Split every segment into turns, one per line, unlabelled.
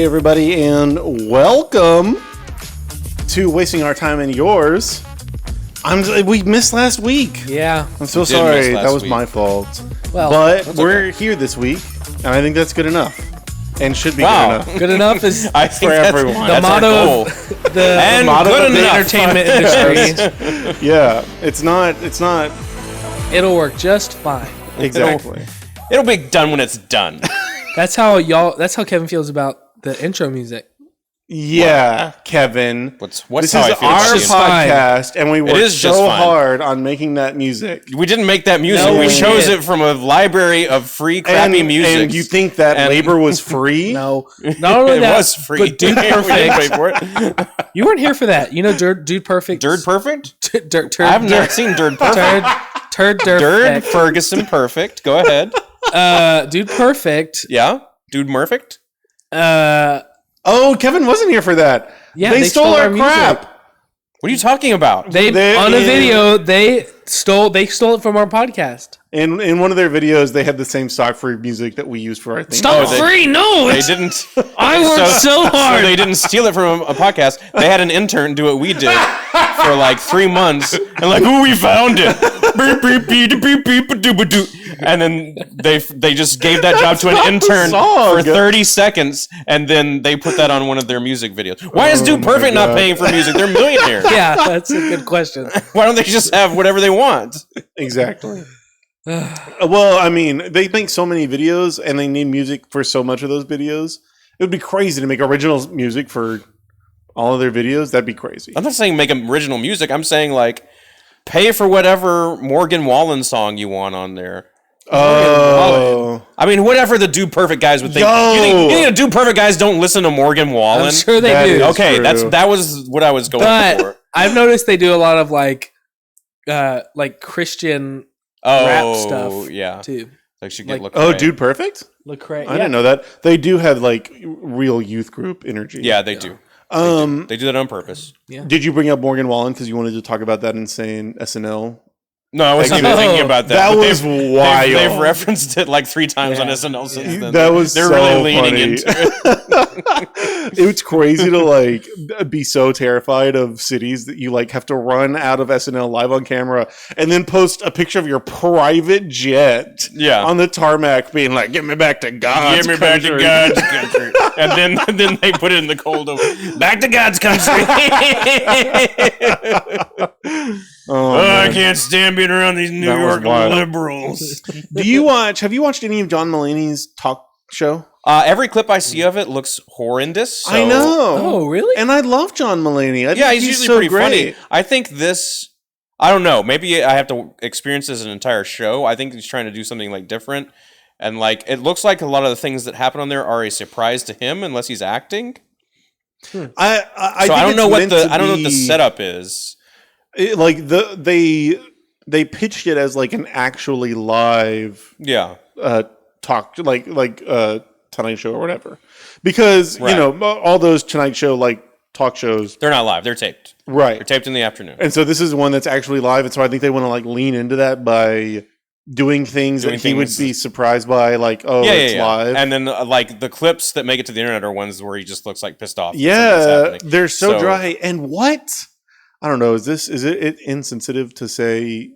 Hey everybody, and welcome to Wasting Our Time and Yours. We missed last week.
Yeah.
I'm so sorry. That was my fault.
Well,
but we're here this week, and I think that's good enough. And should be good enough.
Good enough is
for everyone.
The motto of the entertainment industry.
Yeah, it's not.
It'll work just fine.
Exactly.
It'll be done when it's done.
That's how Kevin feels about the intro music.
Yeah, what? Kevin.
What's
this is our podcast, and we worked so hard on making that music.
We didn't make that music. No, we chose it from a library of free crappy music.
And you think that labor was free?
No, not only that,
was free.
But Dude Perfect. For it. You weren't here for that. You know, Dude Perfect.
Dirt Perfect?
I've
never seen Dirt Perfect. Dirt Ferguson Perfect. Go ahead.
Dude Perfect.
Yeah, Dude Perfect.
Oh, Kevin wasn't here for that.
Yeah,
they stole our crap.
What are you talking about?
They on a video they stole it from our podcast.
In one of their videos, they had the same stock free music that we use for our thing.
Stock free? No,
they didn't.
I worked so hard.
So they didn't steal it from a podcast. They had an intern do what we did for like 3 months, and like, oh, we found it. And then they just gave that job to an intern for 30 seconds, and then they put that on one of their music videos. Why is Dude Perfect not paying for music? They're millionaires.
Yeah, that's a good question.
Why don't they just have whatever they want?
Exactly. Well, I mean, they make so many videos, and they need music for so much of those videos. It would be crazy to make original music for all of their videos. That'd be crazy.
I'm not saying make original music. I'm saying like pay for whatever Morgan Wallen song you want on there.
Oh,
I mean, whatever the Dude Perfect guys would think. You think the Dude Perfect guys don't listen to Morgan Wallen?
I'm sure they do.
Okay, that was what I was going for.
I've noticed they do a lot of like Christian rap stuff.
Yeah,
too.
Like she get
Dude Perfect.
Lecrae.
I didn't know that. They do have like real youth group energy.
Yeah, they do. They do that on purpose.
Yeah.
Did you bring up Morgan Wallen because you wanted to talk about that insane SNL?
No, I wasn't even thinking about that.
That was wild.
They've referenced it like 3 times on SNL since then.
They're
really leaning into it.
It's crazy to like be so terrified of cities that you like have to run out of SNL live on camera and then post a picture of your private jet on the tarmac being like, "Get me back to God's country.
Back to God's country." And then they put it in the cold open. Back to God's country. I can't stand being around these New York liberals.
Have you watched any of John Mulaney's talk show?
Every clip I see of it looks horrendous. So.
I know.
Oh, really?
And I love John Mulaney.
He's usually so pretty funny. I think this, I don't know, maybe I have to experience this as an entire show. I think he's trying to do something like different. And like, it looks like a lot of the things that happen on there are a surprise to him unless he's acting.
I
don't know what the setup is.
They pitched it as like an actually live talk like Tonight Show or whatever, because you know all those Tonight Show like talk shows,
they're not live, they're taped,
right?
They're taped in the afternoon,
and so this is one that's actually live, and so I think they want to like lean into that by doing things that he would be surprised by, like it's live,
and then like the clips that make it to the internet are ones where he just looks like pissed off.
Yeah, they're so dry. And what? I don't know. Is it insensitive to say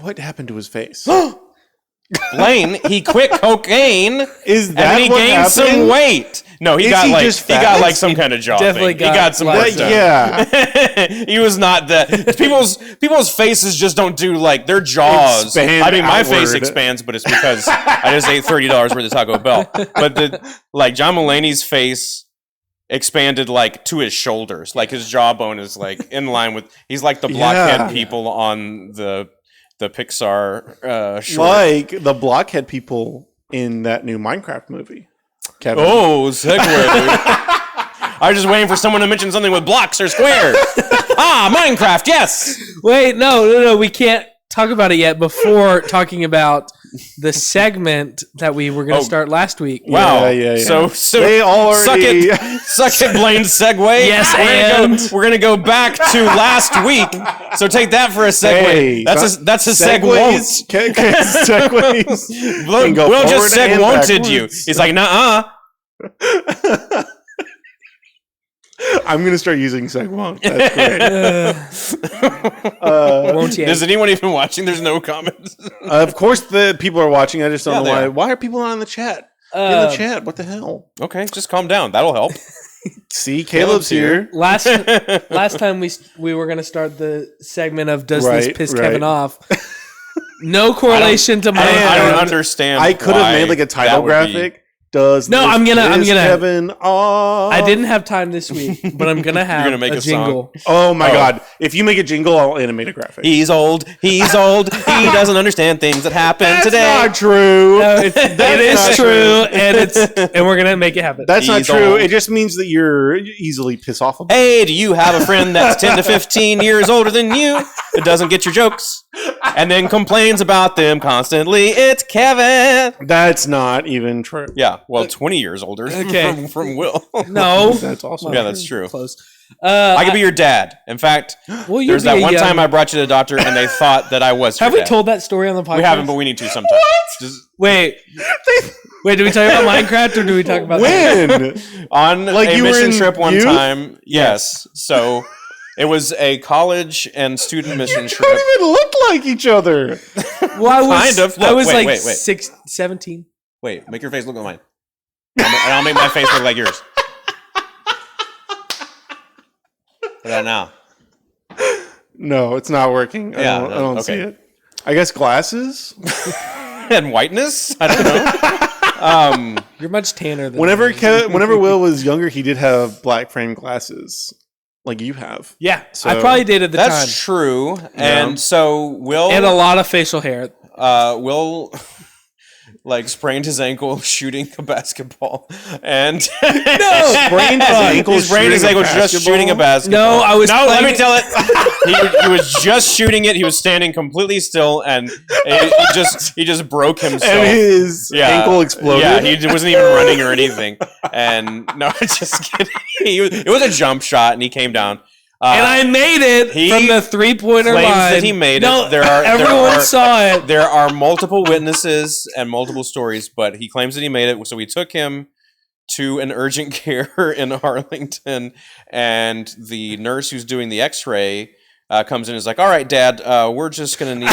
what happened to his face?
Blaine, he quit cocaine.
Is that
and he
what
gained
happened?
Some weight. No, he got like some kind of jaw
definitely
thing. He got some work done.
Yeah.
He was not that. People's faces just don't do like their jaws.
Expand
I mean, my
outward.
face expands, but it's because I just ate $30 worth of Taco Bell. But John Mulaney's face expanded like to his shoulders. Like his jawbone is like in line with. He's like the blockhead people on the Pixar short.
Like the blockhead people in that new Minecraft movie. Kevin.
Oh, segue. I was just waiting for someone to mention something with blocks or squares. Minecraft, yes.
Wait, no, we can't talk about it yet before talking about the segment that we were going to start last week.
Wow.
Yeah.
So
they already
suck it, Blaine's segue.
Yes,
we're gonna go back to last week. So take that for a segue.
Hey,
that's a
segues.
Segues. Will just seg wanted you. He's like, nuh-uh.
I'm going to start using Segwonk. That's great.
Won't you?
Is anyone even watching? There's no comments.
Of course, the people are watching. I just don't know why.
are.
Why are people not in the chat? In the chat, what the hell?
Okay, just calm down. That'll help.
See, Caleb's here.
Last time we were going to start the segment of Does This Piss Kevin Off? No correlation to my.
I don't understand.
I could have made like a title graphic.
I'm gonna
Kevin off?
I didn't have time this week, but I'm gonna have
You're gonna make a
jingle.
Oh my god! If you make a jingle, I'll animate a graphic.
He's old. He doesn't understand things that happen today.
That's not true.
No, it is true, and we're gonna make it happen.
That's not true. It just means that you're easily piss off about.
Hey, do you have a friend that's 10 to 15 years older than you that doesn't get your jokes and then complains about them constantly? It's Kevin.
That's not even true.
Yeah, well, 20 years older from Will.
No,
that's awesome.
Yeah, that's true.
Close.
I could be your dad. In fact, there's that one time I brought you to the doctor and they thought that I was your
Have we
dad.
told that story on the podcast?
We haven't, but we need to sometime.
Wait, do we talk about Minecraft or do we talk about
when?
On
like
a mission trip one
youth?
time. Yes. So it was a college and student mission trip.
Don't even look like each other.
Well, I was
Kind of. Look,
I was
wait,
like
wait.
17.
Wait, make your face look like mine. And I'll make my face look like yours. Look at that now.
No, it's not working. I don't see it. I guess glasses.
And whiteness? I don't know.
You're much tanner than
Whenever Will was younger, he did have black frame glasses, like you have.
Yeah,
So-
I probably did at the time.
That's true. And so Will
And a lot of facial hair.
Will like sprained his ankle shooting a basketball, and
Sprained his ankle.
he sprained his ankle just shooting a basketball.
No, I was.
Let me tell it. He was just shooting it. He was standing completely still, and he just broke himself.
And his ankle exploded.
Yeah, he wasn't even running or anything. And no, just kidding. It was a jump shot, and he came down.
And I made it from the 3-pointer line.
That he made it.
Everyone saw it.
There are multiple witnesses and multiple stories, but he claims that he made it. So we took him to an urgent care in Arlington, and the nurse who's doing the X-ray comes in and is like, "All right, Dad, we're just gonna need."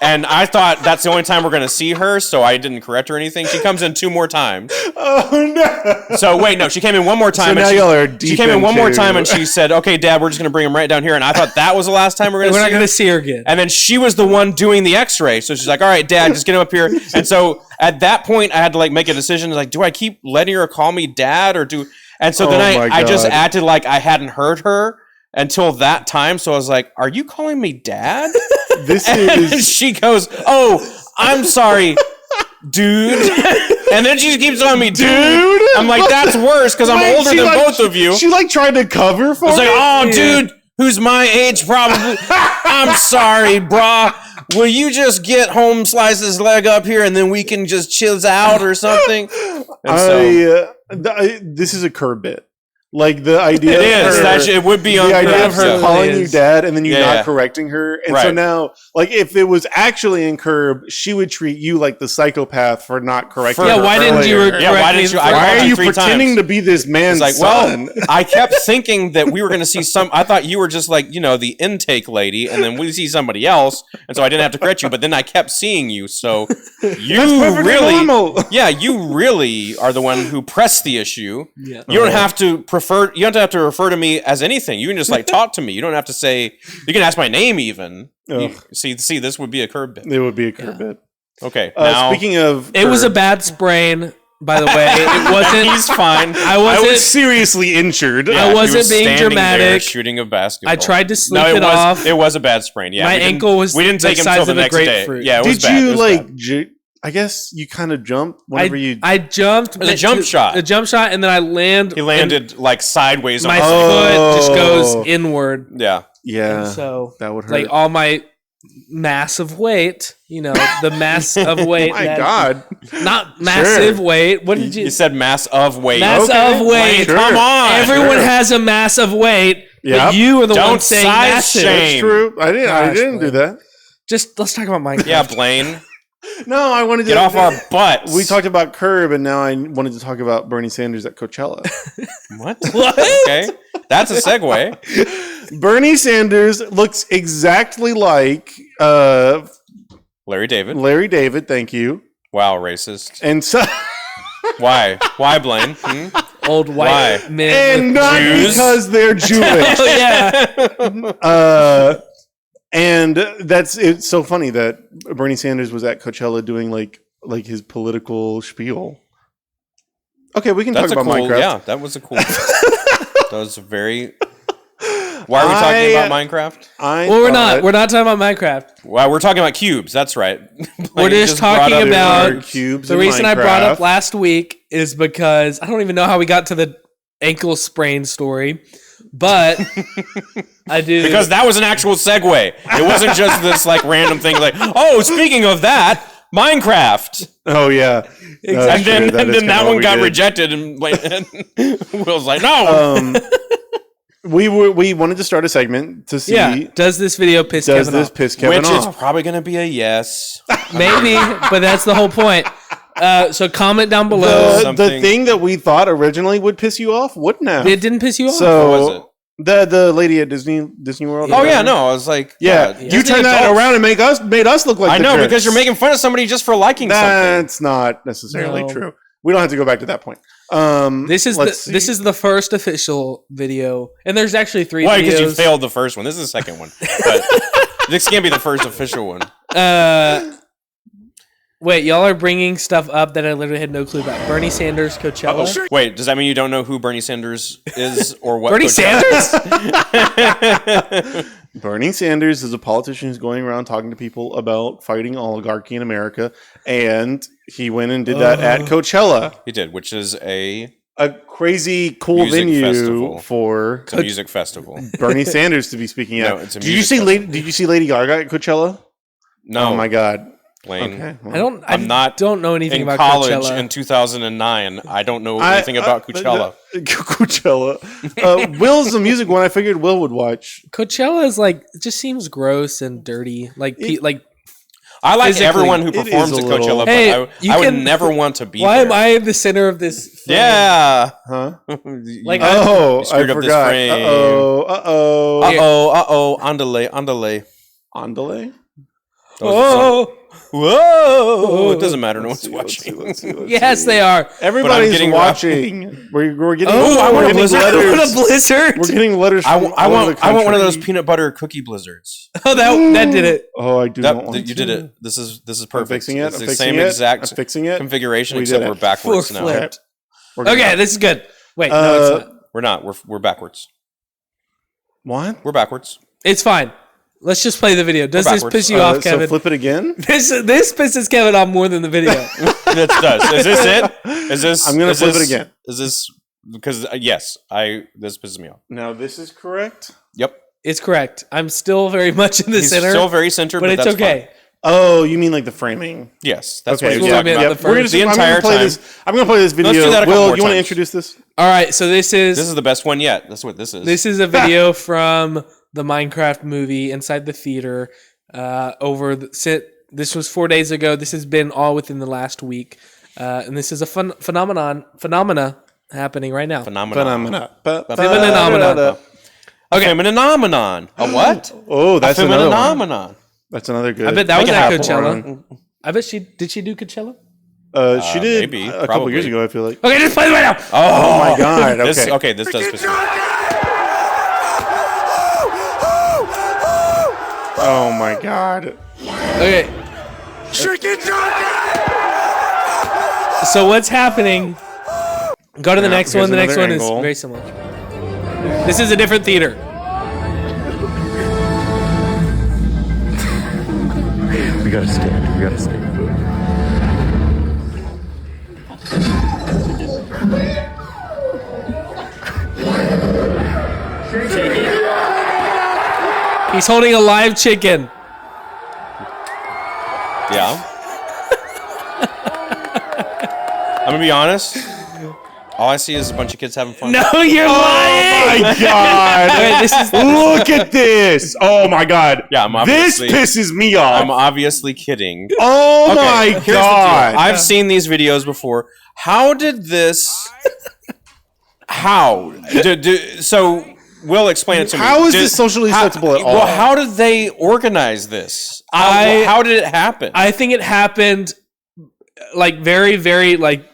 And I thought that's the only time we're going to see her, so I didn't correct her or anything. She comes in 2 more times.
Oh, no.
So, wait, no, she came in 1 more time.
So now y'all are deep.
She came in 1 more time, and she said, okay, Dad, we're just going to bring him right down here. And I thought that was the last time we're going to see her.
We're not going to see her again.
And then she was the one doing the X-ray. So she's like, all right, Dad, just get him up here. And so at that point, I had to, like, make a decision. Like, do I keep letting her call me Dad or do... And so then I just acted like I hadn't heard her until that time. So I was like, are you calling me Dad? And she goes, oh, I'm sorry, dude. And then she keeps telling me, dude. I'm like, that's worse because I'm older than both of you.
She like tried to cover for me.
I was like, oh, dude, who's my age probably. I'm sorry, brah. Will you just get home, slice his leg up here, and then we can just chill out or something?
This is a curb bit. Like the idea
it would be
the idea of her calling you Dad and then you not correcting her. And so now, like, if it was actually in Curb, she would treat you like the psychopath for not correcting her.
Yeah, why didn't you correct me?
Why are you pretending to be this man's son?
Well, I kept thinking that we were going to see I thought you were just like, the intake lady, and then we see somebody else, and so I didn't have to correct you, but then I kept seeing you, so you really, you really are the one who pressed the issue. Yeah. You don't have to you don't have to refer to me as anything. You can just like talk to me. You don't have to say. You can ask my name even. See, this would be a curb bit.
It would be a curb bit.
Okay. Now,
speaking of,
it was a bad sprain. By the way, it wasn't.
He's fine.
I was seriously injured.
I wasn't being dramatic.
Shooting a basketball.
I tried to sleep it off.
It was a bad sprain. Yeah,
my ankle was.
We didn't take him till the next day. Yeah, it was bad.
Did you I guess you kind of jumped whenever
I jumped.
The jump shot.
The jump shot, and then I
He landed like sideways.
My foot just goes inward.
Yeah.
Yeah.
And so
that would hurt.
Like all my mass of weight, the mass of weight.
Oh my God.
Not massive weight. What did you?
You said mass of weight.
Mass of weight.
Sure.
Come on.
Everyone has a mass of weight. Yep. But you are the one saying massive.
That's true. I didn't do that.
Just let's talk about Minecraft.
Yeah, Blaine.
No, I wanted to
get off our butts.
We talked about Curb, and now I wanted to talk about Bernie Sanders at Coachella.
What? Okay, that's a segue.
Bernie Sanders looks exactly like
Larry David.
Larry David, thank you.
Wow, racist.
And so
why? Why, Blaine?
Old white men.
And not
Jews?
because they're Jewish.
Oh, yeah.
And it's so funny that Bernie Sanders was at Coachella doing like his political spiel. Okay, we can talk about Minecraft.
Yeah, that was a cool. That was very. Why are we talking about Minecraft?
We're not talking about Minecraft.
Well, we're talking about cubes. That's right.
We're just talking about
cubes.
The reason I brought up last week is because I don't even know how we got to the ankle sprain story, but I do
because that was an actual segue. It wasn't just this like random thing. Like, oh, speaking of that, Minecraft.
Oh yeah,
exactly. And then that one got rejected, and Will's like, no.
We wanted to start a segment to see.
Yeah. Does this video piss Kevin off?
Which is probably going to be a yes.
Maybe, but that's the whole point. So comment down below.
The thing that we thought originally would piss you off wouldn't have.
It didn't piss you off?
So what was it? The lady at Disney World.
Oh yeah, no, I was like,
yeah. You turned that around and made us look like
I know because you're making fun of somebody just for liking something.
That's not necessarily true. We don't have to go back to that point.
This is the first official video, and there's actually 3 videos.
Why? Because you failed the first one. This is the second one. But this can't be the first official one.
Wait, y'all are bringing stuff up that I literally had no clue about. Bernie Sanders, Coachella.
Sure. Wait, does that mean you don't know who Bernie Sanders is or what?
Bernie Sanders?
Bernie Sanders is a politician who's going around talking to people about fighting oligarchy in America, and he went and did that at Coachella.
He did, which is a
crazy cool venue for
a music festival.
Bernie Sanders to be speaking at.
No,
did you see Lady Gaga at Coachella?
No.
Oh my God.
Blaine.
Okay,
well,
I don't know anything about Coachella.
In college in 2009, I don't know anything about Coachella.
Coachella. Will's the music one. I figured Will would watch.
Coachella is it just seems gross and dirty.
I like everyone who performs at Coachella, but I would never want to be there.
Why am I the center of this frame?
Yeah.
Huh?
I screwed up this frame. Uh-oh. Andale. Whoa! It doesn't matter. No one's watching.
Let's see.
Yes, they are.
Everybody's watching. We're getting.
I want a blizzard.
We're getting letters.
I want one of those peanut butter cookie blizzards.
Oh, that did it.
Oh, I do not want to.
You did it. This is perfect.
I'm fixing it.
It's the same exact configuration, except we're backwards now.
Okay, this is good. Wait, no, it's not.
We're not. We're backwards.
What?
We're backwards.
It's fine. Let's just play the video. Does this piss you off, Kevin?
So flip it again.
This pisses Kevin off more than the video.
It does. Is this it? Is this?
I'm gonna flip it again.
Is this because yes, this pisses me off.
Now this is correct.
Yep,
it's correct. I'm still very much in the center.
Still very centered, but
it's okay.
Fine.
Oh, you mean like the framing?
Yes, that's
okay,
what you're talking about.
The entire time. I'm gonna play this video.
Let's do that
Will, you want to introduce this?
All right. So this is
the best one yet. That's what this is.
This is a video from the Minecraft movie inside the theater. This was 4 days ago. This has been all within the last week, and this is a phenomena happening right now.
Phenomena.
Okay,
phenomenon. A what?
Oh, that's another
phenomenon.
That's another good.
I bet that was at Coachella. I bet did she do Coachella?
She did
maybe,
a couple years ago. I feel like.
Okay, just play it right now.
Oh my God. Okay.
This does piss me off.
Oh my God.
Okay. So what's happening? Go to the next one. The next one is very similar. This is a different theater.
We gotta stand.
He's holding a live chicken.
Yeah. I'm gonna be honest. All I see is a bunch of kids having fun.
No, you're lying.
Oh my god!
Wait, this is
Look at this! Oh my god!
Yeah, I'm
this
obviously-
pisses me off.
I'm obviously kidding.
Oh
Okay,
my
here's the deal.
god!
I've seen these videos before. How did this? How? So, Will, explain it to me.
How is this socially acceptable at all?
Well, how did they organize this? How did it happen?
I think it happened like very, very like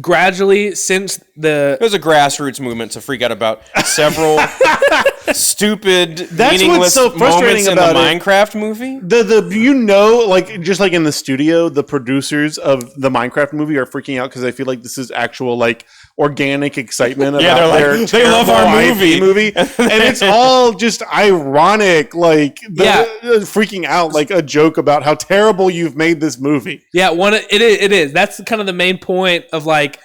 gradually since
It was a grassroots movement to freak out about several stupid,
That's
meaningless
what's so frustrating
moments in the
about it.
Minecraft movie.
Like just like in the studio, the producers of the Minecraft movie are freaking out because they feel like this is actual like organic excitement
Yeah,
about
they're
their
like, they love our
IP movie, and it's all just ironic, like freaking out, like a joke about how terrible you've made this movie.
Yeah, it is. That's kind of the main point of like.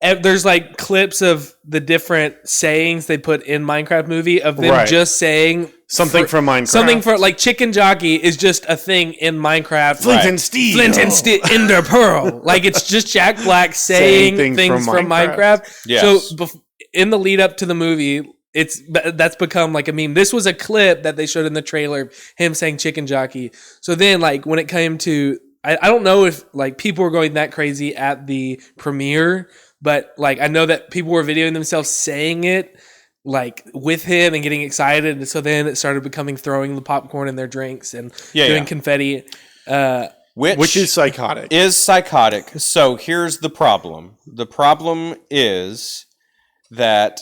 There's like clips of the different sayings they put in Minecraft movie of them just saying
something from Minecraft.
Something for like chicken jockey is just a thing in Minecraft.
Flint and steel.
Flint and steel. Ender pearl. Like it's just Jack Black saying things from Minecraft.
Yes.
So in the lead up to the movie, that's become like a meme. This was a clip that they showed in the trailer of him saying chicken jockey. So then like when it came to, I don't know if like people were going that crazy at the premiere. But like I know that people were videoing themselves saying it like with him and getting excited. And so then it started becoming throwing the popcorn in their drinks and doing confetti.
Which
is psychotic.
So here's the problem. The problem is that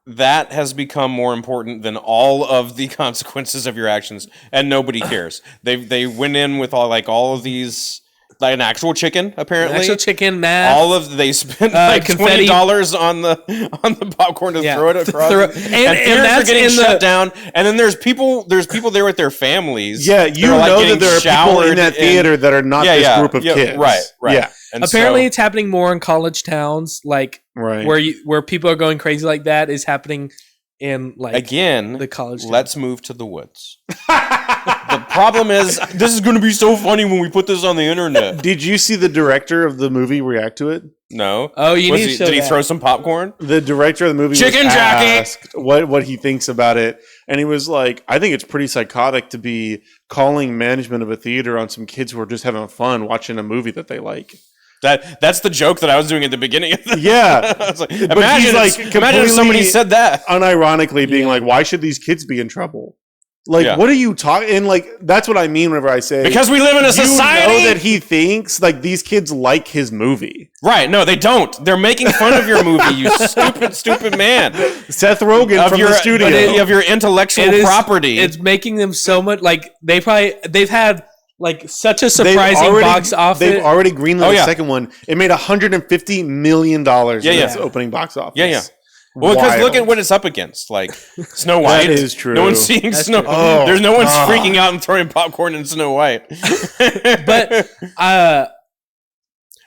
has become more important than all of the consequences of your actions, and nobody cares. They went in with all of these. Like an actual chicken, apparently.
An actual chicken, math.
They spent like $20 on the popcorn to throw it across. And that's getting shut down. And then there's people there with their families.
Yeah, you know that there are people in that theater that are not this group of kids.
Right.
Yeah.
And
apparently it's happening more in college towns, like where people are going crazy like that is happening in like the college town.
Let's move to the woods. The problem is, this is going to be so funny when we put this on the internet.
Did you see the director of the movie react to it?
No.
Oh, you need to show
Did he throw some popcorn?
The director of the movie
Chicken
was
jockey
asked what he thinks about it, and he was like, "I think it's pretty psychotic to be calling management of a theater on some kids who are just having fun watching a movie that they like."
That's the joke that I was doing at the beginning of the
I was
like, imagine if somebody said that.
Unironically being like, why should these kids be in trouble? Like, what are you talking? And like, that's what I mean whenever I say
because we live in a society.
You know that he thinks like these kids like his movie,
right? No, they don't. They're making fun of your movie. You stupid man.
Seth Rogen from the studio
of your intellectual property.
It's making them so much like they've had like such a surprising box office.
They've already greenlit the second one. It made $150 million in its opening box office.
Yeah. Well, because look at what it's up against. Like Snow White.
That is true.
No one's seeing Snow. Oh, there's no one's freaking out and throwing popcorn in Snow White.
But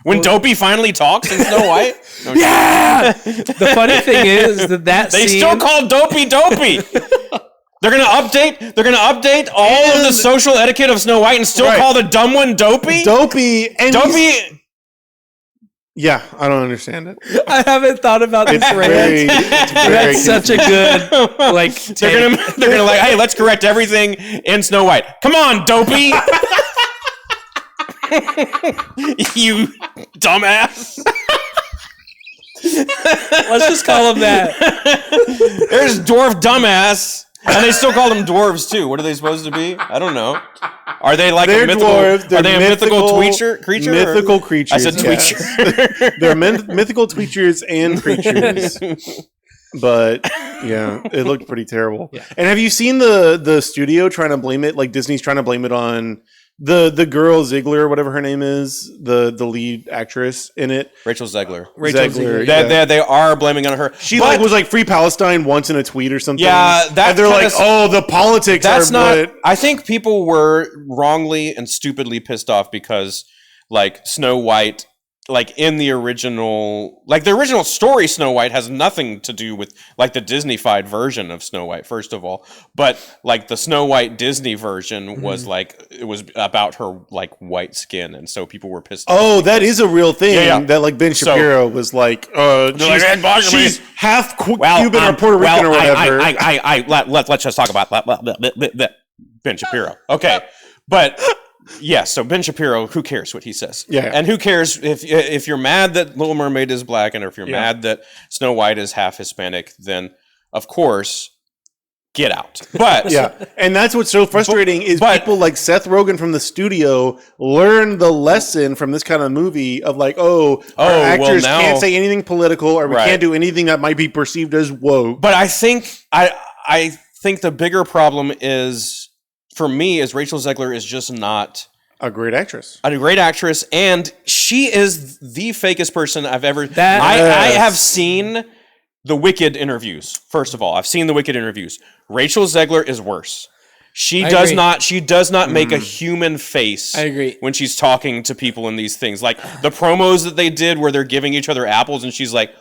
when Dopey finally talks in Snow White,
the funny thing is that
they still call Dopey. They're gonna update all of the social etiquette of Snow White and still call the dumb one Dopey.
Yeah, I don't understand it.
I haven't thought about this rant. That's such a good like.
They're gonna like, hey, let's correct everything in Snow White. Come on, Dopey. You dumbass.
Let's just call him that.
There's dwarf dumbass. And they still call them dwarves too. What are they supposed to be? I don't know. Are they like a mythical?
Dwarves.
Are they a mythical creature?
Mythical creatures.
I said tweecher.
They're mythical tweeters and creatures. But yeah, it looked pretty terrible. Yeah. And have you seen the studio trying to blame it? Like Disney's trying to blame it on the girl Ziegler, whatever her name is, the lead actress in it,
Rachel Zegler.
They
are blaming on her.
She was like Free Palestine once in a tweet or something.
Yeah,
and they're like, the politics.
That's not. I think people were wrongly and stupidly pissed off because like Snow White like in the original, like the original story Snow White has nothing to do with like the Disney-fied version of Snow White, first of all. But like the Snow White Disney version was like, it was about her like white skin. And so people were pissed.
Oh, that is a real thing that like Ben Shapiro was like, she's half Cuban or Puerto Rican or whatever.
Let's just talk about Ben Shapiro. Okay. But yeah, so Ben Shapiro, who cares what he says?
Yeah.
And who cares if you're mad that Little Mermaid is black and if you're mad that Snow White is half Hispanic, then of course, get out. But
yeah, and that's what's so frustrating is people like Seth Rogen from the studio learn the lesson from this kind of movie of like, our actors can't say anything political or we can't do anything that might be perceived as woke.
But I think the bigger problem is, for me, is Rachel Zegler is just not
a great actress.
And she is the fakest person I've ever. I have seen the Wicked interviews. First of all, I've seen the Wicked interviews. Rachel Zegler is worse. She does not make a human face.
I agree.
When she's talking to people in these things, like the promos that they did where they're giving each other apples, and she's like,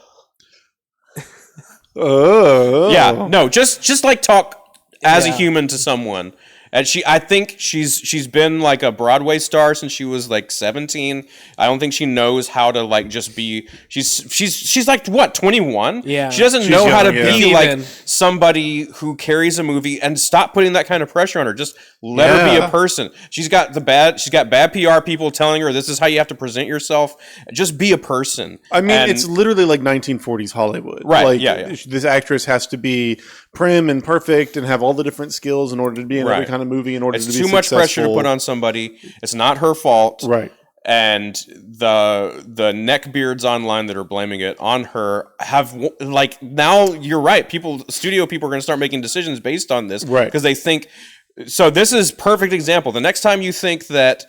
"Oh,
yeah, no, just like talk as a human to someone." And I think she's been like a Broadway star since she was like 17. I don't think she knows how to like just be. She's like what, 21?
Yeah,
she doesn't know how to be like somebody who carries a movie, and stop putting that kind of pressure on her. Just let her be a person. She's got bad PR people telling her this is how you have to present yourself. Just be a person.
I mean, it's literally like 1940s Hollywood,
right?
Like,
This
actress has to be prim and perfect and have all the different skills in order to be in every kind of movie. In order to be successful.
It's too much pressure to put on somebody. It's not her fault,
right?
And the neckbeards online that are blaming it on her have like, now you're right. Studio people are going to start making decisions based on this,
right?
Because they think so. This is perfect example. The next time you think that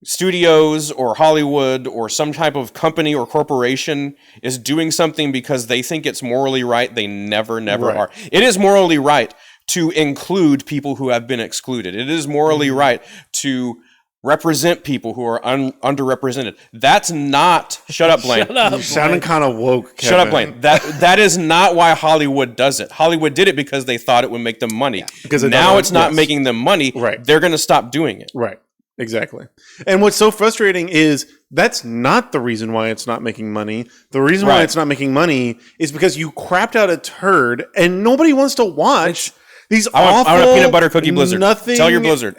studios or Hollywood or some type of company or corporation is doing something because they think it's morally right, they never are. It is morally right to include people who have been excluded. It is morally right to represent people who are underrepresented. That's not... Shut up, Blaine.
You're sounding kind of woke, Kevin.
Shut up, Blaine. That is not why Hollywood does it. Hollywood did it because they thought it would make them money. Because now it's not making them money.
Right.
They're going to stop doing it.
Right. Exactly. And what's so frustrating is that's not the reason why it's not making money. The reason why it's not making money is because you crapped out a turd and nobody wants to watch these awful...
I want a peanut butter cookie blizzard.
Nothing...
Tell your blizzard.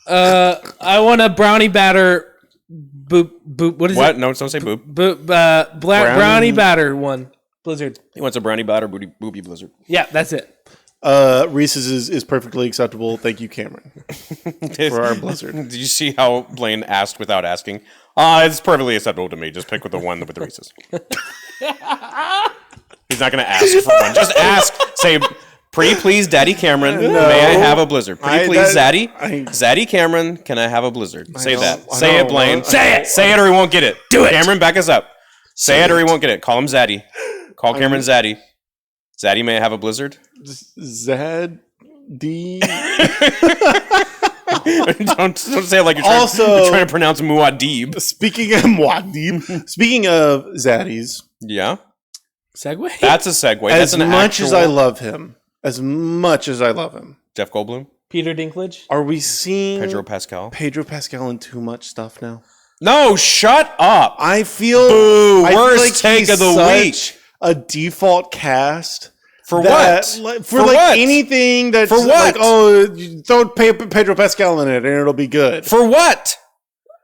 I want a brownie batter... Boop. What is it?
What? No, don't say boop.
Brownie batter one. Blizzard.
He wants a brownie batter booby blizzard.
Yeah, that's it.
Reese's is perfectly acceptable. Thank you, Cameron, for our blizzard.
Did you see how Blaine asked without asking? It's perfectly acceptable to me. Just pick with the one with the Reese's. He's not going to ask for one. Just ask. Say, pretty please, Daddy Cameron, may I have a blizzard? Pretty please, Zaddy Cameron, can I have a blizzard? Say that. Say it, Blaine. Say it. Say it or he won't get it.
Do it.
Cameron, back us up. Say it or he won't get it. Call him Zaddy. Call Cameron Zaddy. Zaddy, may I have a blizzard?
Zaddy.
don't say it like you're trying to pronounce Muad'Dib.
Speaking of Muad'Dib, speaking of Zaddies.
Yeah.
Segue?
That's a segue.
As much as I love him. Jeff
Goldblum?
Peter Dinklage?
Are we seeing
Pedro Pascal
in too much stuff now?
No, shut up.
I feel
worst take of the week.
A default cast
for what?
For what? Anything that's
for what?
Like, throw Pedro Pascal in it and it'll be good.
For what?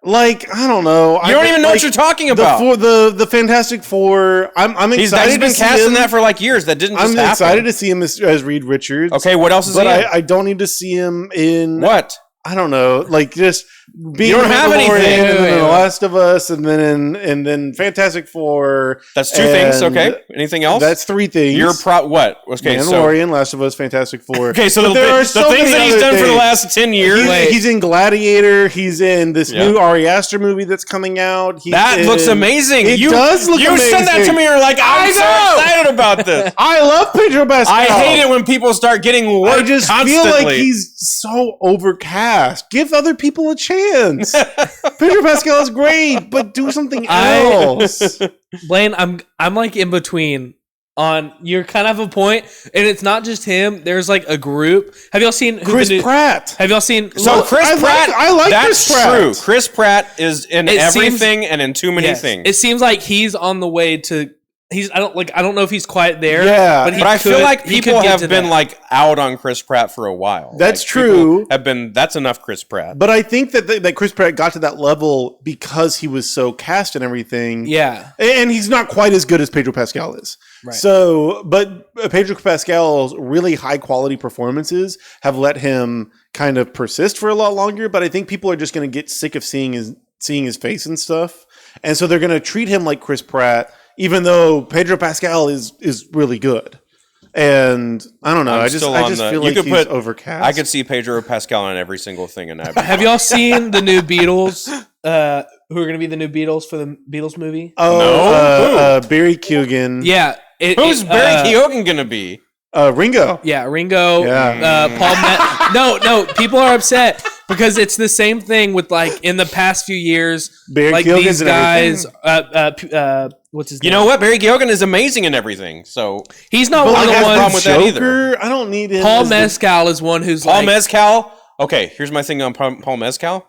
Like, I don't know.
You don't even know what you're talking about.
The Fantastic Four. I'm excited.
He's been casting that for like years. That didn't. I'm
excited to see him as Reed Richards.
Okay, what else is he in?
I don't need to see him in
what?
I don't know. Like just being
you don't have anything.
And then The Last of Us, and then Fantastic Four.
That's two things. Okay. Anything else?
That's three things.
You're what? Okay.
Mandalorian, Last of Us, Fantastic Four.
Okay. So there are the things that he's done for the last 10 years.
He's in Gladiator. He's in this new Ari Aster movie that's coming out.
That looks amazing.
It does look amazing.
You sent that to me. You're like, I'm so excited about this.
I love Pedro Pascal.
I hate it when people start getting work
I just
constantly.
feel like he's so overcast. Give other people a chance. Pedro Pascal is great, but do something else.
Blaine, I'm like in between. You're kind of a point, and it's not just him. There's like a group. Have y'all seen
Chris Pratt?
Have y'all seen?
So Chris Pratt,
I like
that's
Chris Pratt.
true. Chris Pratt is in everything and in too many things.
It seems like he's on the way to. I don't know if he's quite there.
Yeah,
but I feel like people have been like out on Chris Pratt for a while.
That's
like,
true.
That's enough Chris Pratt.
But I think that Chris Pratt got to that level because he was so cast and everything.
Yeah,
and he's not quite as good as Pedro Pascal is. Right. So, but Pedro Pascal's really high quality performances have let him kind of persist for a lot longer. But I think people are just going to get sick of seeing his face and stuff, and so they're going to treat him like Chris Pratt. Even though Pedro Pascal is really good. And I don't know. I just feel like he's overcast.
I could see Pedro Pascal in every single thing in every.
Have y'all seen the new Beatles? Who are going to be the new Beatles for the Beatles movie?
Oh, no. Barry Keoghan.
Yeah.
Who's Barry Keoghan going to be?
Ringo.
Yeah, Ringo.
Yeah.
Paul. No. People are upset because it's the same thing with like in the past few years.
Barry
like
Keoghan's
these guys. What's his name?
You know what? Barry Keoghan is amazing in everything. So
he's not one of the ones
with that either.
I don't need him.
Paul Mescal is one who's
Paul Mescal. Okay, here's my thing on Paul Mescal.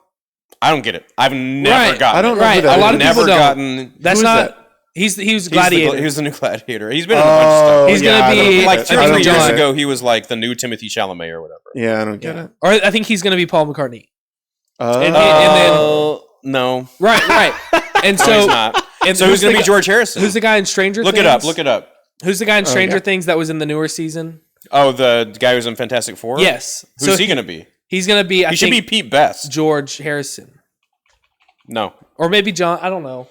I don't get it. I've never gotten.
I don't know.
Right. A lot of people don't.
Gotten.
That's not. He was Gladiator.
He was the new Gladiator. He's been in a bunch of stuff.
He's gonna be
like 2 or 3 years ago. He was like the new Timothy Chalamet or whatever.
Yeah, I don't get it.
Or I think he's gonna be Paul McCartney.
And then no.
Right. And so
he's not. And so who's going to be George Harrison?
Who's the guy in Stranger Things?
Look it up.
Who's the guy in Stranger Things that was in the newer season?
Oh, the guy who's in Fantastic Four?
Yes.
Who's he going to be?
He's going to be,
He should be Pete Best.
George Harrison.
No.
Or maybe John, I don't know.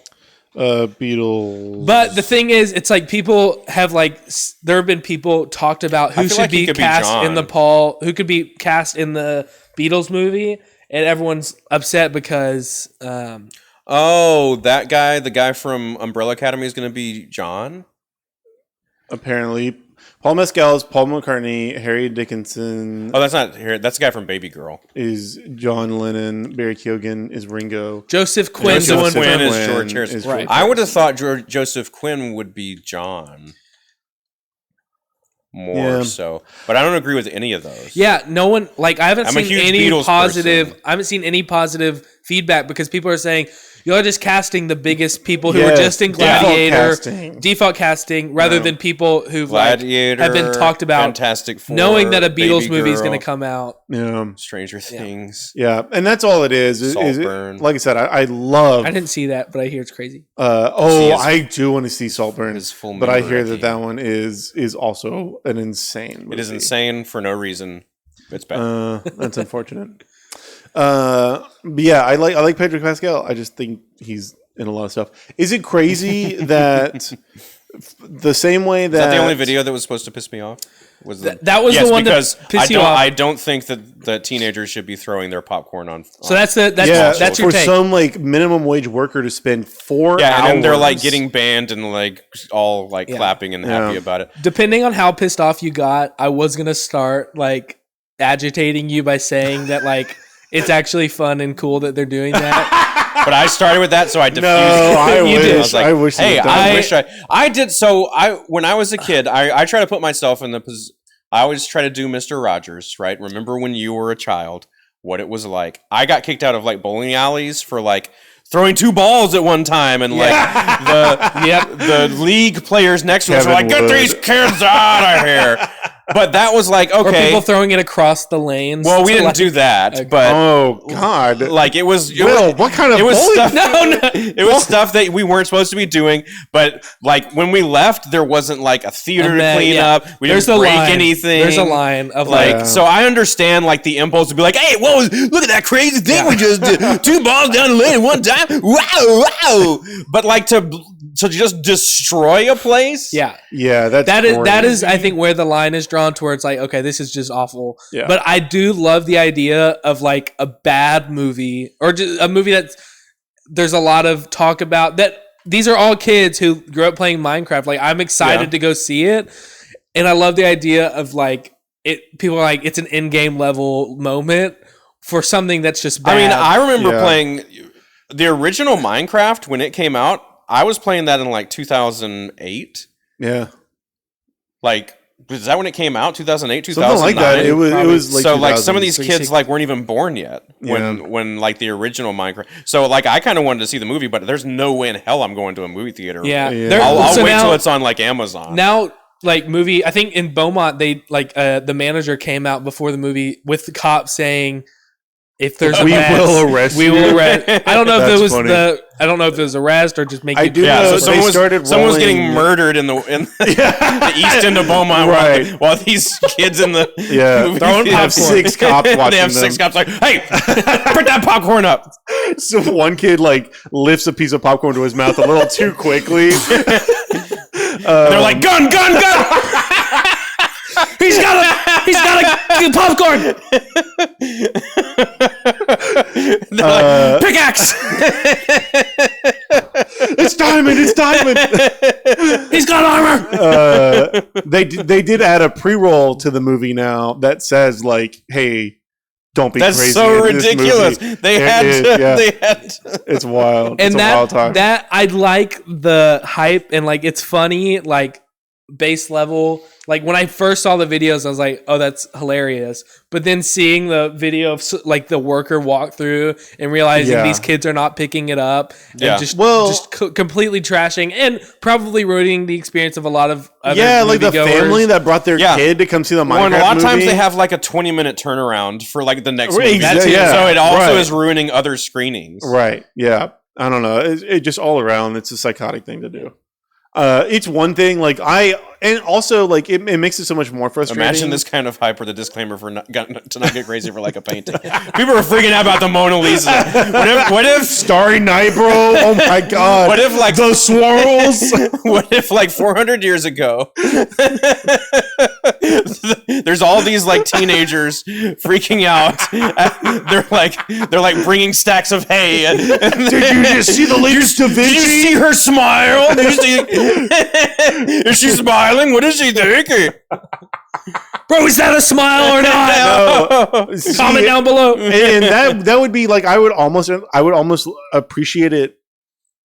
Beatles.
But the thing is, it's like people have there have been people talked about who should be cast in who could be cast in the Beatles movie, and everyone's upset because
that guy, the guy from Umbrella Academy, is going to be John.
Apparently, Paul Mescal is Paul McCartney. Harry Dickinson.
Oh, that's not Harry. That's the guy from Baby Girl.
Is John Lennon. Barry Keoghan is Ringo.
Joseph Quinn is
George Harrison.
Right.
I would have thought Joseph Quinn would be John. So, but I don't agree with any of those.
Yeah, no one I haven't seen any
Beatles
positive.
person.
I haven't seen any positive feedback because people are saying you're just casting the biggest people who were just in Gladiator, default casting, rather than people who have been talked about.
Fantastic Four,
knowing that a Beatles movie is going to come out.
Yeah,
Stranger Things.
Yeah, and that's all it is.
Saltburn.
Like I said, I love.
I didn't see that, but I hear it's crazy.
I do want to see Saltburn, but I hear that one is also an insane movie.
It is insane for no reason. It's bad.
That's unfortunate. But yeah, I like Pedro Pascal. I just think he's in a lot of stuff. Is it crazy that the same way that...
Is that the only video that was supposed to piss me off?
That was the one that pissed you off.
I don't think that teenagers should be throwing their popcorn on.
So that's your
for
take.
Some minimum wage worker to spend 4 hours.
And then they're getting banned and all clapping and happy about it.
Depending on how pissed off you got, I was gonna start agitating you by saying that it's actually fun and cool that they're doing that.
But I started with that, so I diffused it.
I wish.
I did. So when I was a kid, I try to put myself in the position. I always try to do Mr. Rogers, right? Remember when you were a child, what it was like. I got kicked out of bowling alleys for throwing 2 balls at one time, and the league players next to us were get these kids out of here. But that was okay.
Or people throwing it across the lanes.
Well, we didn't do that, but
oh god,
it was.
What kind of
it was
bullying?
stuff? No, it was stuff that we weren't supposed to be doing. But when we left, there wasn't a theater to clean up. We didn't break anything.
There's a line of
So I understand the impulse to be hey, whoa, look at that crazy thing we just did. 2 balls down the lane at one time. Wow. But to just destroy a place.
Yeah,
that is I think where the line is drawn towards okay, this is just awful. Yeah. But I do love the idea of a bad movie or just a movie that there's a lot of talk about that these are all kids who grew up playing Minecraft. Like, I'm excited to go see it. And I love the idea of like people are like, it's an in-game level moment for something that's just bad.
I mean, I remember playing the original Minecraft when it came out. I was playing that in like 2008.
Yeah.
Like, was that when it came out? 2008, 2009?
Something like that. It was like
so like some of these kids like weren't even born yet when like the original Minecraft. So like I kind of wanted to see the movie, but there's no way in hell I'm going to a movie theater.
Yeah.
I'll wait till it's on like Amazon.
Now, like movie, I think in Beaumont they like the manager came out before the movie with the cop saying, if there's
we will arrest you.
We will arrest. I don't know if it was I don't know if it was arrest or just make.
I do know
someone was getting murdered in the east end of Beaumont, while these kids in the
they have 6 cops watching
They have 6 cops like, hey, put that popcorn up.
So one kid like lifts a piece of popcorn to his mouth a little too quickly.
They're like, gun.
He's got a popcorn.
They're like, pickaxe.
It's diamond.
He's got armor.
They did add a pre-roll to the movie now that says like, hey, don't be
That's
crazy.
That's so ridiculous. They had to.
It's wild.
And
it's a wild time.
that I like the hype and like it's funny like base level. Like when I first saw the videos, I was like, "Oh, that's hilarious!" But then seeing the video of like the worker walk through and realizing these kids are not picking it up, and just completely trashing and probably ruining the experience of a lot of other
like the family that brought their kid to come see the Minecraft movie.
A lot of times they have like a 20-minute turnaround for like the next movie. So it also is ruining other screenings.
Right? Yeah. I don't know. It just all around, it's a psychotic thing to do. It's one thing, like and also like it makes it so much more frustrating.
Imagine this kind of hype or the disclaimer for to not get crazy for like a painting. People are freaking out about the Mona Lisa. What if
Starry Night, bro? Oh my god!
What if like
the swirls?
What if like 400 years ago, there's all these like teenagers freaking out. They're like bringing stacks of hay. And
did you just see the latest Da Vinci?
Did you see her smile? Is she smiling? What is she thinking?
Bro, is that a smile or not?
No.
Comment down below.
And that would be like I would almost appreciate it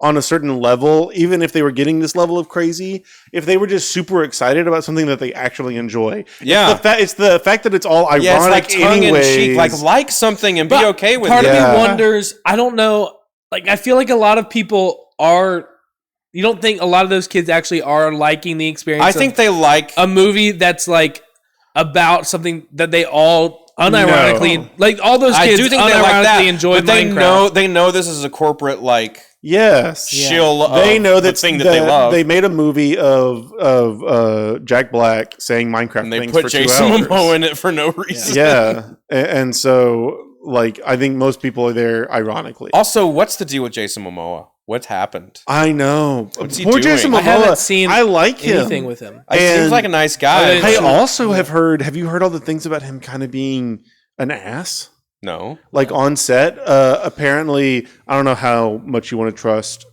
on a certain level, even if they were getting this level of crazy, if they were just super excited about something that they actually enjoy.
Yeah.
It's the fact that it's all ironic
it's like tongue in cheek. Like something and be okay with it.
Part of me wonders, I don't know, like I feel like a lot of people are. You don't think a lot of those kids actually are liking the experience?
I think they like
a movie that's like about something that they all unironically like. All those kids
I do think
unironically
they like that,
enjoy
but
Minecraft.
they know this is a corporate like
shill. They know that
thing that they love.
They made a movie of Jack Black saying Minecraft
and they
things
put
for
Jason
2 hours.
Momoa in it for no reason.
Yeah, and so like I think most people are there ironically.
Also, what's the deal with Jason Momoa? What's happened?
I know.
What's he
Poor
doing?
Jason Momoa.
I haven't seen
I like
anything
him.
with him.
He seems like a nice guy.
I also have heard. Have you heard all the things about him kind of being an ass?
No.
Like on set, apparently, I don't know how much you want to trust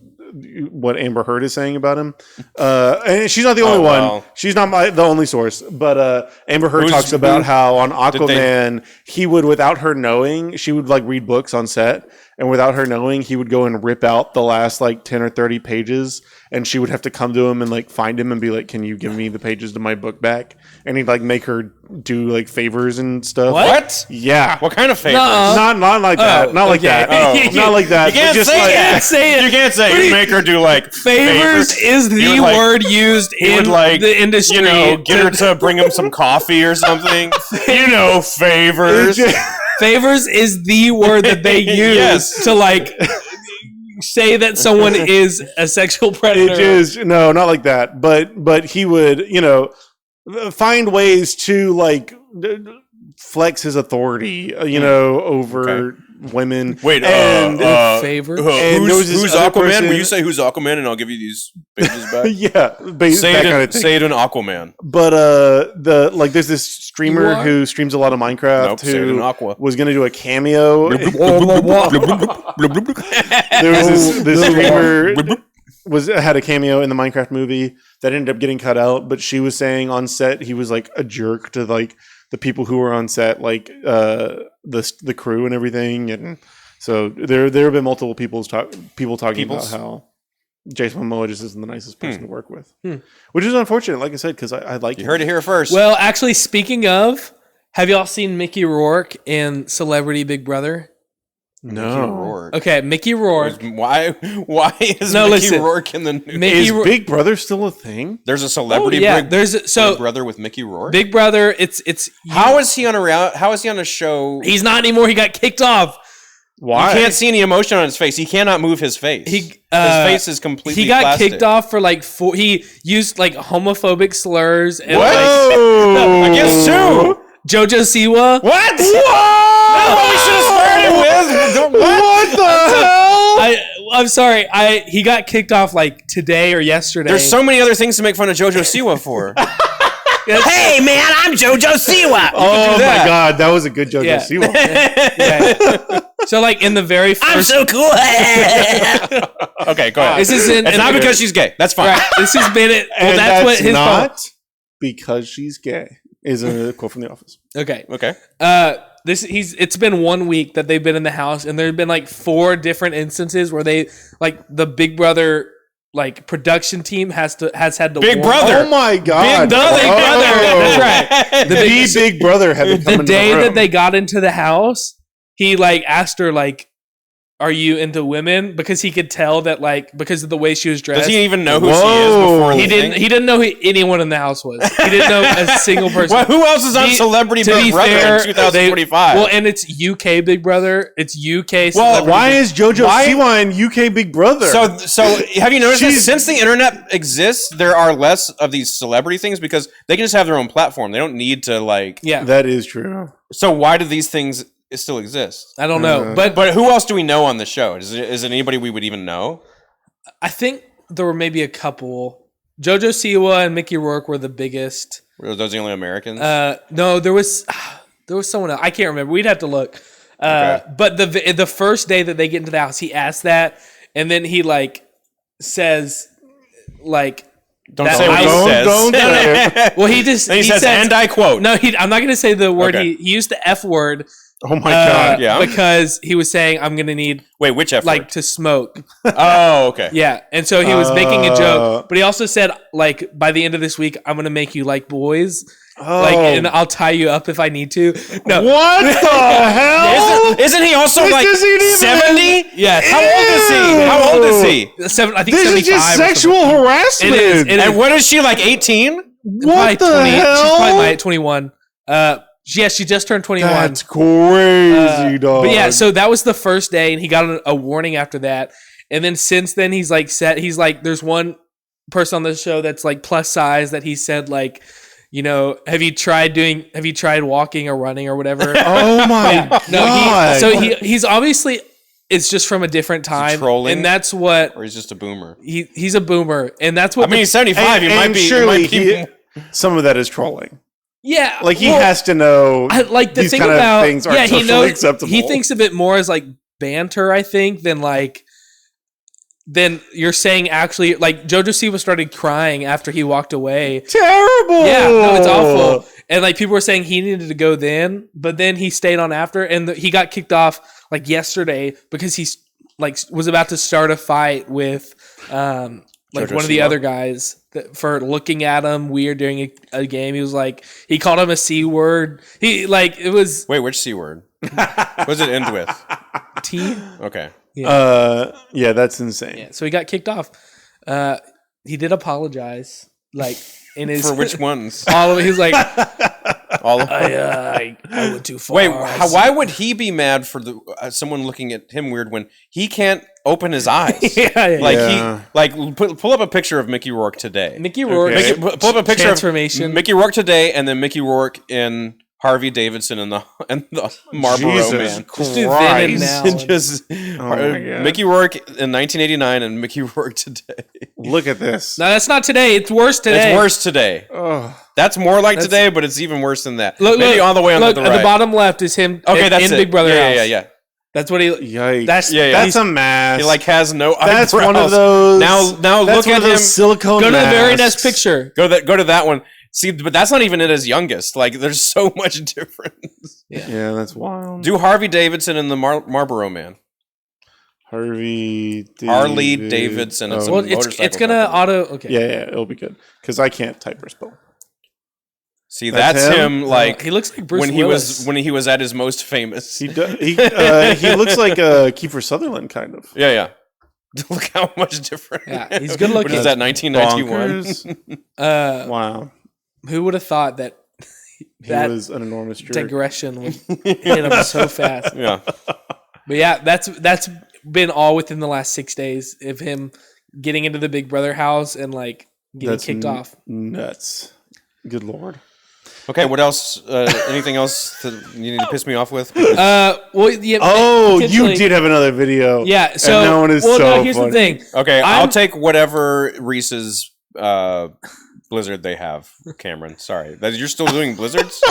what Amber Heard is saying about him. And she's not the only one. She's not the only source. But Amber Heard talks about how on Aquaman, he would, without her knowing, she would like read books on set. And without her knowing, he would go and rip out the last like 10 or 30 pages. And she would have to come to him and like find him and be like, can you give me the pages to my book back? And he'd like make her do like favors and stuff.
What?
Yeah.
What kind of favors?
Not like that. Not like that. Not like that.
You can't say it. You can't say it. You make her do like
favors is the word used in the industry.
You know, get her to bring him some coffee or something. Favors.
Favors is the word that they use to like say that someone is a sexual predator.
No, not like that. But he would, find ways to like flex his authority, over women.
Wait,
and favor.
Who's Aquaman? Will you say who's Aquaman, and I'll give you these pages back?
Say
it in Aquaman.
But there's this streamer who streams a lot of Minecraft who was going to do a cameo. There was this streamer. had a cameo in the Minecraft movie that ended up getting cut out, but she was saying on set he was like a jerk to like the people who were on set, like the crew and everything, and so there have been multiple people talking about how Jason Momoa just isn't the nicest person to work with, which is unfortunate. Like I said, because I like
you heard it here first.
Well, actually, speaking of, have y'all seen Mickey Rourke in Celebrity Big Brother?
No.
Okay, Mickey Rourke.
Why is Mickey Rourke in the news?
Is Big Brother still a thing?
There's a celebrity Big Brother with Mickey Rourke?
Big Brother, it's
How is he on a show?
He's not anymore. He got kicked off.
Why?
You can't see any emotion on his face. He cannot move his face. His face is completely
He got
plastic.
kicked off for like he used like homophobic slurs and
what? Against who?
JoJo Siwa.
What? That's what we should have started with.
What the hell?
I'm sorry. He got kicked off like today or yesterday.
There's so many other things to make fun of JoJo Siwa for.
Hey man, I'm JoJo Siwa.
Oh my god, that was a good JoJo Siwa.
Yeah. So like in the very first,
I'm so cool.
Okay, go ahead.
This is
it's not because she's gay. That's fine.
Right. This has been it. Well,
And
that's what his
not because she's gay. Is a quote from The Office.
Okay.
It's
been 1 week that they've been in the house, and there have been like 4 different instances where they like the Big Brother like production team has had to
Big Brother.
Oh my god.
Big Brother. That's right.
The Big Brother had to come
The day
in the room.
that they got into the house, he like asked her like, "Are you into women?" Because he could tell that like because of the way she was dressed.
Does he even know who she is before
he didn't know who anyone in the house was. He didn't know a single person.
Well, who else is on Celebrity Big Brother in 2025?
Well, and it's UK Big Brother. It's UK.
Well, why is JoJo Siwa in UK Big Brother?
So have you noticed that since the internet exists, there are less of these celebrity things because they can just have their own platform. They don't need to like.
Yeah,
that is true.
So why do these things still exist?
I don't know,
but who else do we know on the show? Is it anybody we would even know?
I think there were maybe a couple. JoJo Siwa and Mickey Rourke were the biggest.
Were those the only Americans?
No, there was someone else. I can't remember. We'd have to look. But the first day that they get into the house, he asks that, and then he like says like.
Don't say what he says.
Don't say it.
Well, he just
he says, and I quote.
No, I'm not going to say the word.
Okay.
He used the F word.
Oh my god!
Yeah,
because he was saying I'm going to need
which F
like
word?
to smoke.
Oh, okay.
Yeah, and so he was making a joke, but he also said like by the end of this week I'm going to make you like boys. Like, and I'll tie you up if I need to. No.
What the hell?
Isn't he also
This
like
isn't even-
70? Yes.
How old is he?
I think
This
75
is just
or
sexual
something.
harassment.
It is.
And what is she, like 18?
What the
20.
hell?
She's probably like 21. Yeah, she just turned 21.
That's crazy, dog.
But yeah, so that was the first day, and he got a warning after that. And then since then, he's like there's one person on the show that's like plus size that he said like, you know, have you tried walking or running or whatever?
Oh my god!
He's obviously it's just from a different time,
trolling?
and that's what,
Or he's just a boomer?
he's a boomer, and that's what.
I mean, he's 75. He might be.
Surely some of that is trolling.
Yeah,
Like he has to know.
like the
these
thing
kind
about
of things aren't
he
socially
knows
acceptable.
he thinks of it more as like banter, I think, than you're saying actually. Like JoJo Siwa started crying after he walked away.
Terrible.
Yeah, no, it's awful. And like people were saying he needed to go then, but then he stayed on after, and he got kicked off like yesterday because he's like was about to start a fight with like
JoJo
one of the
Siwa?
other guys for looking at him weird during a game. He was like he called him a C word. He like it was
Wait, which C word? What does it end with?
T.
Okay.
Yeah, that's insane.
Yeah, so he got kicked off. He did apologize, like in his
For which ones?
all of it. He's like,
All of them?
I went too far.
Wait, why would he be mad for someone looking at him weird when he can't open his eyes?
Yeah.
Like pull up a picture of Mickey Rourke today.
Mickey Rourke.
Okay.
Pull up a picture
Transformation.
of Mickey Rourke today, and then Mickey Rourke in Harvey Davidson and the Marlboro
Jesus
Man.
Just do Venom
Christ.
now.
Just
my God.
Mickey Rourke in 1989 and Mickey Rourke today.
Look at this.
No, that's not today. It's worse today.
It's worse today. That's more like today, but it's even worse than that.
Look,
Maybe all the way on
look,
the
at
right.
the bottom left is him.
Okay, that's
in
it.
Big Brother house.
Yeah.
That's what he.
Yikes!
That's
a mask.
He like has no.
That's
eyebrows.
one of those.
Now look at him.
Silicone.
Go to the very next picture.
Go to that one. See, but that's not even at his youngest. Like, there's so much difference.
Yeah, that's wild.
Do Harley Davidson and the Marlboro Man.
Harley
Davidson.
It's gonna auto. Okay.
Yeah, it'll be good because I can't type or spell.
See, that's him. Like
he looks like Bruce
when
Willis.
he was at his most famous.
He looks like Kiefer Sutherland, kind of.
Yeah. Look how much different.
Yeah, he's good looking.
What is that? 1991.
Wow.
Who would have thought that
he was an enormous jerk.
digression would hit him so fast?
Yeah.
But yeah, that's been all within the last 6 days of him getting into the Big Brother house and like getting kicked off.
Nuts. Good Lord.
Okay, what else? Anything else that you need to piss me off with?
Well, yeah.
You did have another video.
Yeah. So,
and that one is
here's
funny.
the thing.
Okay, I'll take whatever Reese's Blizzard they have, Cameron. Sorry, you're still doing Blizzards.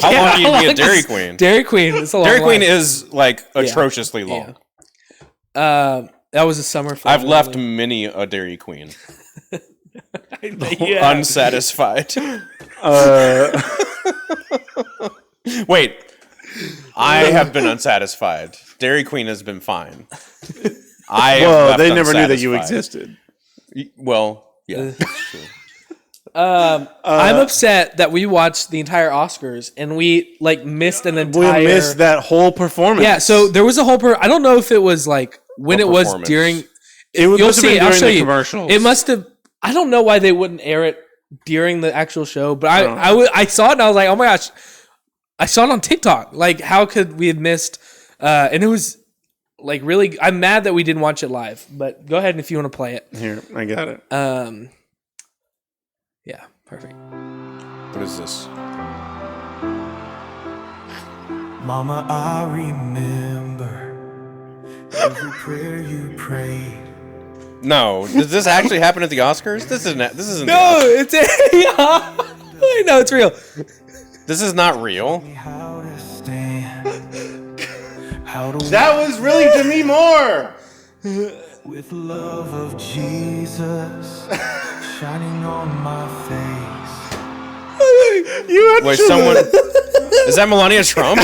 How long do you be a Dairy Queen?
Dairy Queen. It's a long
Dairy Queen
line.
is like atrociously long.
Yeah. That was a summer.
I've left many a Dairy Queen. Unsatisfied. Wait, I have been unsatisfied. Dairy Queen has been fine.
They never knew that you existed.
Well, yeah. True.
I'm upset that we watched the entire Oscars and we like missed an entire.
We missed that whole performance.
Yeah, so there was a whole. I don't know if it was like when it was during.
You'll see it during the commercials.
It must have. I don't know why they wouldn't air it during the actual show, but I saw it and I was like, oh my gosh, I saw it on TikTok. Like, how could we have missed? And it was like really. I'm mad that we didn't watch it live. But go ahead if you want to play it.
Here, I got it.
Yeah, perfect.
What is this?
Mama, I remember every prayer you prayed.
No, does this actually happen at the Oscars? This isn't.
No, it's I know it's real.
This is not real.
That was really Demi Moore.
With love of Jesus shining on my face.
Wait, someone is that Melania Trump?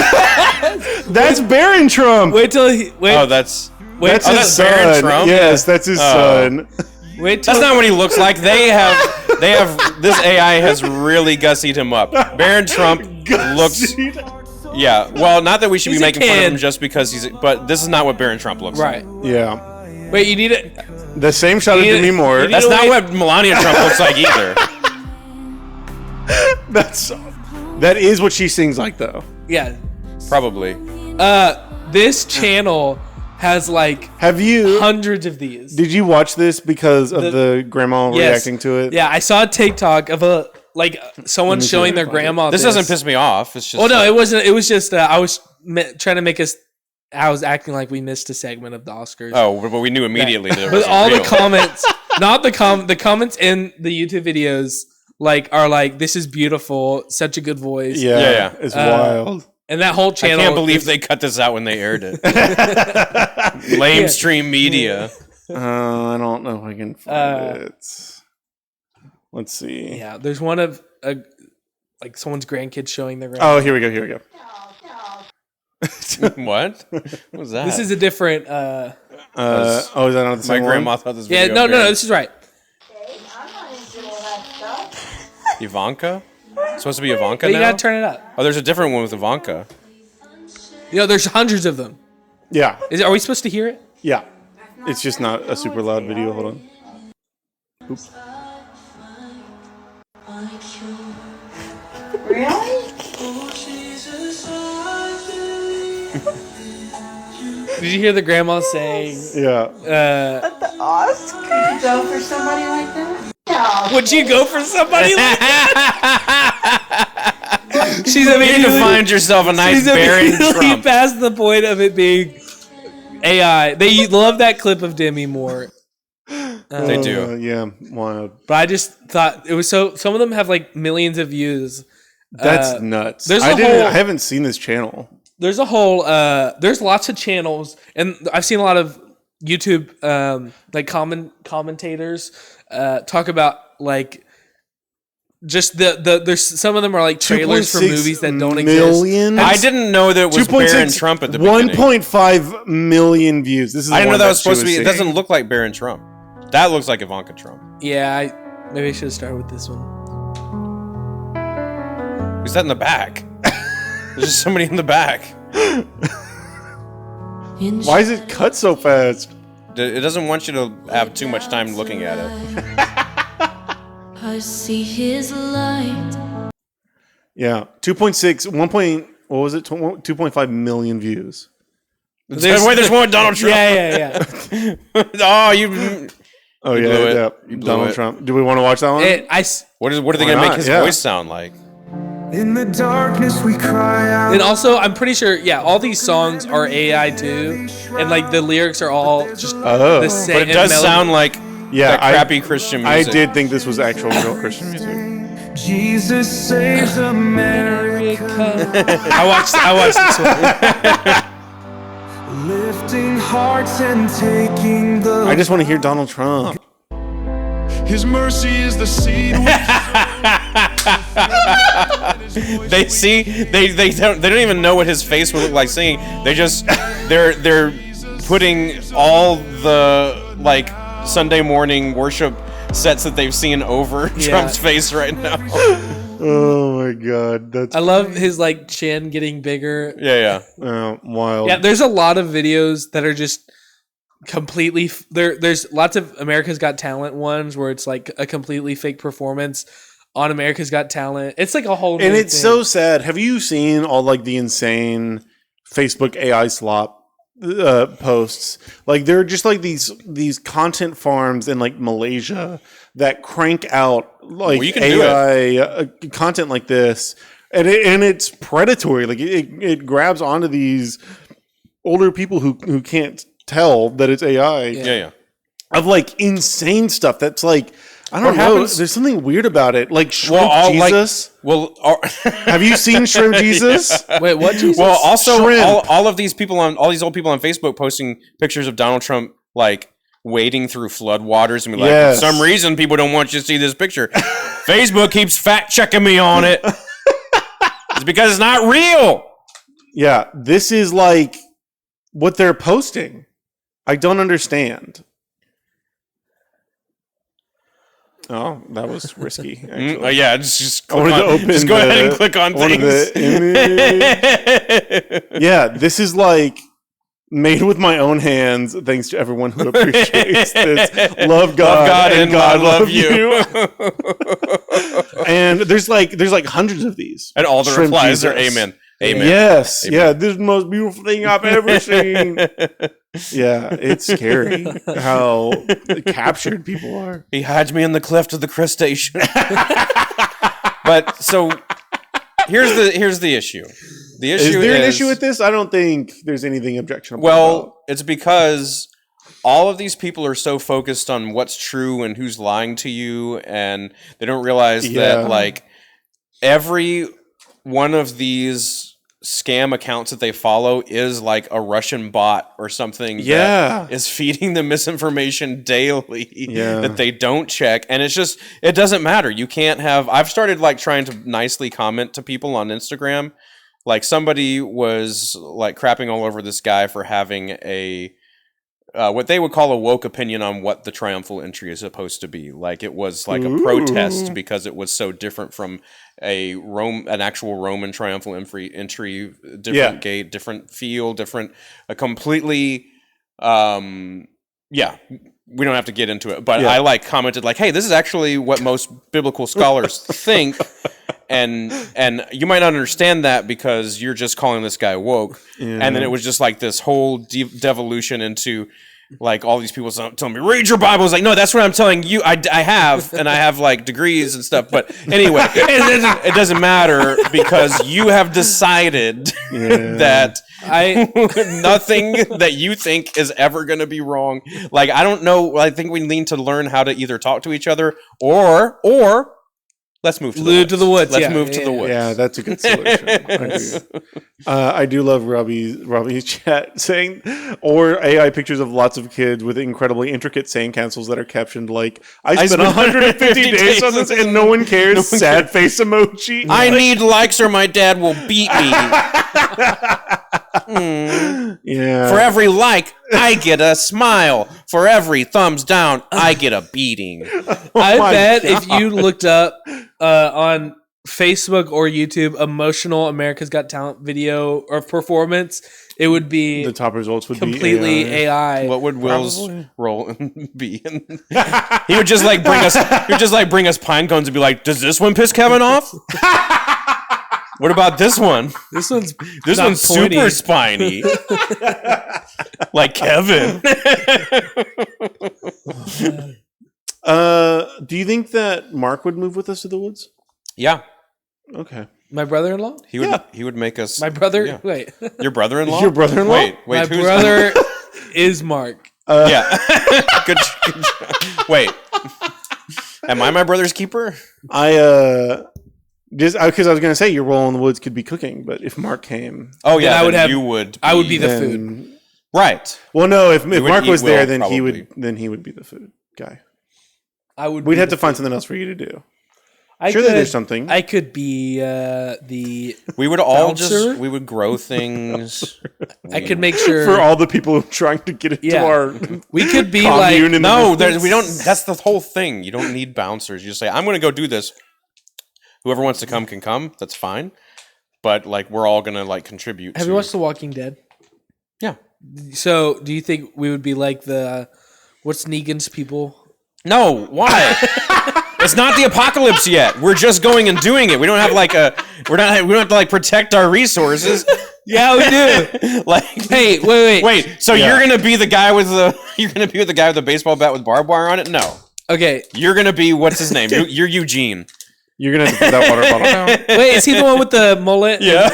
That's Barron Trump.
Wait till he. Wait.
Oh, that's
his son.
Barron Trump.
Yes, that's his son.
Wait till
that's not what he looks like. They have this AI has really gussied him up. Barron Trump looks. Yeah, well, not that we should be making fun of him just because but this is not what Barron Trump looks like.
Right.
Yeah.
Wait, you need it.
The same shot of Demi Moore.
That's not what Melania Trump looks like either.
That is what she sings like, though.
Yeah.
Probably.
This channel has like hundreds of these.
Did you watch this because of the grandma reacting to it?
Yeah, I saw a TikTok of someone showing their grandma.
This doesn't piss me off. It's just.
Oh no, it wasn't. It was just I was trying to make us. I was acting like we missed a segment of the Oscars.
Oh, but we knew immediately that it
but
wasn't
all
real.
the comments, not the comments in the YouTube videos, are like, "This is beautiful, such a good voice."
Yeah. It's wild.
And that whole channel.
I can't believe they cut this out when they aired it. Lamestream media.
I don't know if I can find it. Let's see.
Yeah, there's one of like someone's grandkids showing their grandma.
Oh, here we go.
What? What was that?
This is a different.
Is that not the same
My grandma thought this.
Yeah, no, this is right.
Ivanka? It's supposed to be Ivanka
But
now?
you gotta turn it up.
Oh, there's a different one with Ivanka.
There's hundreds of them.
Yeah.
Are we supposed to hear it?
Yeah. It's just not a super loud video. Hold on. Oops.
Really?
Did you hear the grandma saying?
Yeah.
At the Oscars? Go for somebody like that? No.
Would you go for somebody like that? She's
You need to find yourself a nice Barron Trump.
Past the point of it being AI. They love that clip of Demi Moore.
They do.
Yeah. Wild.
But I just thought it was so. Some of them have like millions of views.
That's nuts.
There's
I
a whole.
haven't seen this channel.
there's a whole there's lots of channels, and I've seen a lot of YouTube like commentators talk about like just there's some of them are like trailers for movies that don't exist.
I didn't know that it was Baron Trump at the beginning.
1.5 million views. This is
I didn't know that was supposed to be. It doesn't look like Baron Trump. That looks like Ivanka Trump.
Yeah, maybe I should have started with this one.
Who's that in the back? There's just somebody in the back.
Why is it cut so fast?
It doesn't want you to have too much time looking at it.
I see his light.
Yeah, 2.6, 2.5 million views.
There's more Donald Trump.
Yeah.
Donald Trump. Do we want to watch that one?
What are they going to make his voice sound like?
In the darkness we cry out.
And also, I'm pretty sure, all these songs are AI too, and like the lyrics are all just the same.
But it does sound like crappy Christian music.
I did think this was actual real Christian music.
Jesus saves America.
I watched this one.
Lifting hearts and taking the.
I just want to hear Donald Trump.
His mercy is the seed.
They don't even know what his face would look like singing. They're putting all the like Sunday morning worship sets that they've seen over Trump's face right now.
Oh my god,
I love his like chin getting bigger.
Yeah.
Wild.
Yeah, there's a lot of videos that are just completely there's lots of America's Got Talent ones where it's like a completely fake performance on America's Got Talent. It's like a whole
and it's
thing.
so sad. Have you seen all like the insane Facebook AI slop posts? Like they're just like these content farms in like Malaysia that crank out like AI content like this, and it's predatory. Like it grabs onto these older people who can't tell that it's AI.
Yeah.
Of like insane stuff that's like, I don't know. There's something weird about it. Like Shrimp Jesus. Have you seen Shrimp Jesus?
Wait, what Jesus?
Well, also all of these people all these old people on Facebook posting pictures of Donald Trump like wading through floodwaters and be like, for some reason people don't want you to see this picture. Facebook keeps fact checking me on it. It's because it's not real.
Yeah, this is like what they're posting. I don't understand. Oh, that was risky.
Just go ahead and click on things.
Yeah, this is like made with my own hands. Thanks to everyone who appreciates this. Love God and God love you. And there's like hundreds of these,
and all the replies are amen. Amen.
Yes.
Amen.
Yeah. This is the most beautiful thing I've ever seen. Yeah. It's scary how captured people are.
He hides me in the cleft of the crustacean. But so here's the issue. The issue
is there an issue with this? I don't think there's anything objectionable.
Well, it's because all of these people are so focused on what's true and who's lying to you, and they don't realize that like every one of these scam accounts that they follow is like a Russian bot or something that is feeding them misinformation daily that they don't check. And it doesn't matter. You can't have, I've started like trying to nicely comment to people on Instagram. Like somebody was like crapping all over this guy for having a, what they would call a woke opinion on what the triumphal entry is supposed to be. Like it was like a protest because it was so different from an actual Roman triumphal entry, different gate, different feel, a completely, we don't have to get into it, but I like commented like, hey, this is actually what most biblical scholars think. And you might not understand that because you're just calling this guy woke. Yeah. And then it was just like this whole devolution into like all these people telling me, read your Bible. It's like, no, that's what I'm telling you. I have, and I have like degrees and stuff. But anyway, it doesn't matter because you have decided that nothing that you think is ever going to be wrong. Like, I don't know. I think we need to learn how to either talk to each other or Let's move to
the woods.
Let's move to the woods.
Yeah, that's a good solution. I do love Robbie's chat saying, or AI pictures of lots of kids with incredibly intricate sandcastles that are captioned like, I spent 150 days on this and no one cares. Sad face emoji.
I need likes or my dad will beat me.
Yeah.
For every like, I get a smile. For every thumbs down, I get a beating.
I bet if you looked up on Facebook or YouTube emotional America's Got Talent video or performance, it would be
the top results would
completely
be
AI.
What would Will's role be? He would just like bring us. He would just like bring us pine cones and be like, "Does this one piss Kevin off? What about this one?
This one's
super spiny, like Kevin."
Do you think that Mark would move with us to the woods?
Yeah.
Okay.
My brother-in-law?
He would. Yeah. He would make us.
My brother?
Yeah.
Wait.
Your brother-in-law?
Your brother-in-law?
Wait.
My brother is Mark.
Yeah. Good. Wait. Am I my brother's keeper?
Just because I was going to say your role in the woods could be cooking, but if Mark came,
I would have.
You would.
I would be the food.
Right.
Well, no. If Mark was there, then
probably.
he would be the food guy.
I would.
We'd have to find something else for you to do. Surely there's something.
I could be the.
We would all
bouncer?
we would grow things.
I could make sure
for all the people trying to get into our.
We could be like
we don't. That's the whole thing. You don't need bouncers. You just say, "I'm going to go do this." Whoever wants to come can come. That's fine. But like, we're all going to like contribute.
Have you watched The Walking Dead?
Yeah.
So, do you think we would be like what's Negan's people?
No. Why? It's not the apocalypse yet. We're just going and doing it. We don't have like we don't have to like protect our resources.
Yeah, we do.
Like,
hey, wait.
So you're gonna be the guy with the baseball bat with barbed wire on it? No.
Okay.
You're gonna be what's his name? You're Eugene.
You're gonna have to put that water bottle down.
Wait, is he the one with the mullet?
Yeah.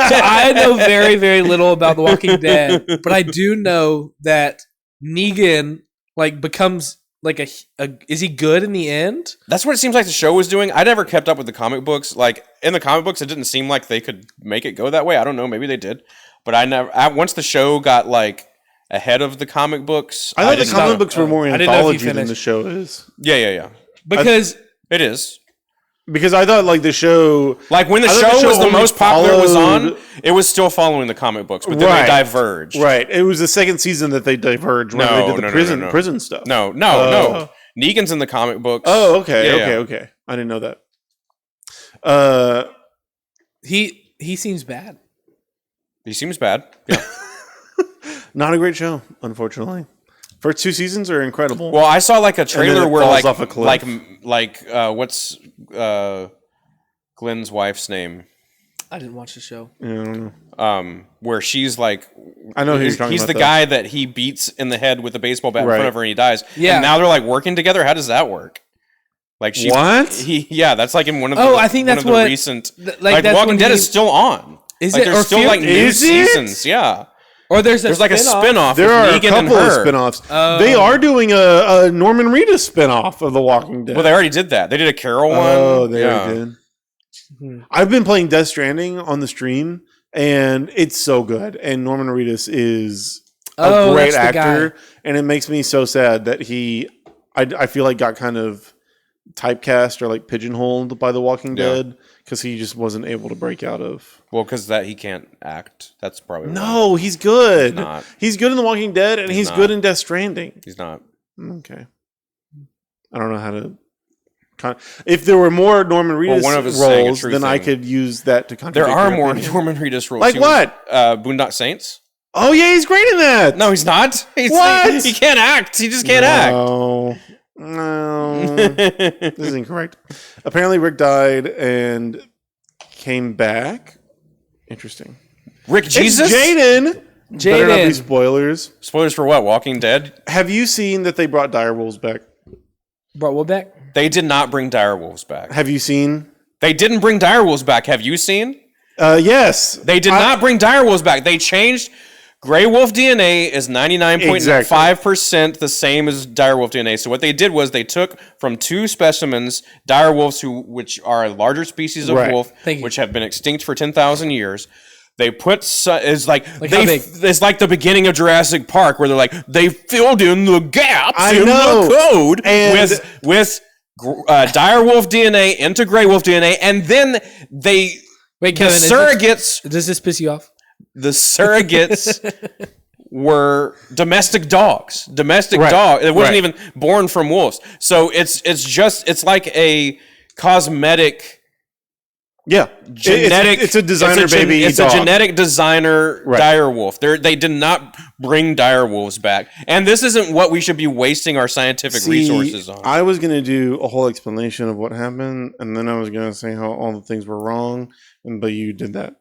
So I know very, very little about The Walking Dead, but I do know that Negan like becomes like is he good in the end?
That's what it seems like the show was doing. I never kept up with the comic books. Like in the comic books, it didn't seem like they could make it go that way. I don't know. Maybe they did, but once the show got like ahead of the comic books,
I thought the comic books were more anthology than the show is.
Yeah.
Because
it is.
Because I thought like the show,
like when the show was the most popular was on, it was still following the comic books, but then they diverged.
Right. It was the second season that they diverged when they did the prison stuff.
No. Negan's in the comic books.
Oh, okay, okay. I didn't know that.
He seems bad.
He seems bad. Yeah.
Not a great show, unfortunately. First 2 seasons are incredible.
Well, I saw like a trailer where
falls off a cliff.
what's Glenn's wife's name?
I didn't watch the show.
I don't know.
Where she's like,
I know who you're talking
he's
about.
The guy that he beats in the head with a baseball bat in front of her and he dies.
Yeah.
And now they're like working together. How does that work? Like that's like in one of the
I think that's what
recent like Walking Dead is still on.
Is
like,
it?
There's still like new seasons. Yeah.
Or there's
like a spinoff.
There are
Negan
a couple of spinoffs. They are doing a Norman Reedus spinoff of The Walking Dead.
Well, they already did that. They did a Carol one.
Oh, they already did. I've been playing Death Stranding on the stream, and it's so good. And Norman Reedus is a great actor, and it makes me so sad that I feel like got kind of typecast or like pigeonholed by The Walking Dead because he just wasn't able to break out of.
Well, because he can't act. That's probably
no. He's good.
He's not.
He's good in The Walking Dead, and he's good in Death Stranding.
He's not.
Okay. I don't know how to. If there were more Norman Reedus roles, then I could use that to contradict.
There are more Norman Reedus roles.
Like what?
Boondock Saints.
Oh yeah, he's great in that.
No, he's not.
What?
He can't act. He just can't act.
No, this is incorrect. Apparently, Rick died and came back. Interesting.
Rick Jesus?
It's Jaden. Better not be spoilers.
Spoilers for what? Walking Dead?
Have you seen that they brought direwolves back?
Brought what back?
They did not bring direwolves back.
Have you seen?
They didn't bring direwolves back. Have you seen?
Yes.
They did not bring direwolves back. They changed Gray wolf DNA is 99.5% the same as dire wolf DNA. So what they did was they took from 2 specimens, dire wolves, which are a larger species of wolf, which have been extinct for 10,000 years. They put it's like the beginning of Jurassic Park, where they're like they filled in the gaps in the code with dire wolf DNA into gray wolf DNA, and then they
Kevin,
surrogates.
Does this piss you off?
The surrogates were domestic dogs. Dog. It wasn't even born from wolves. So it's like a cosmetic.
Yeah,
genetic.
It's a designer baby.
It's
dog.
A genetic designer dire wolf. They did not bring dire wolves back, and this isn't what we should be wasting our scientific resources on.
I was going to do a whole explanation of what happened, and then I was going to say how all the things were wrong, but you did that.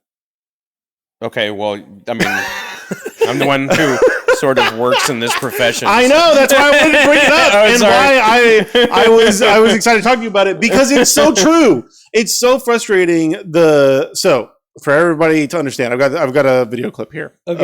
Okay, well, I mean, I'm the one who sort of works in this profession.
I know, that's why I wanted to bring it up, and why I was excited to talk to you about it, because it's so true. It's so frustrating. So for everybody to understand, I've got a video clip here, and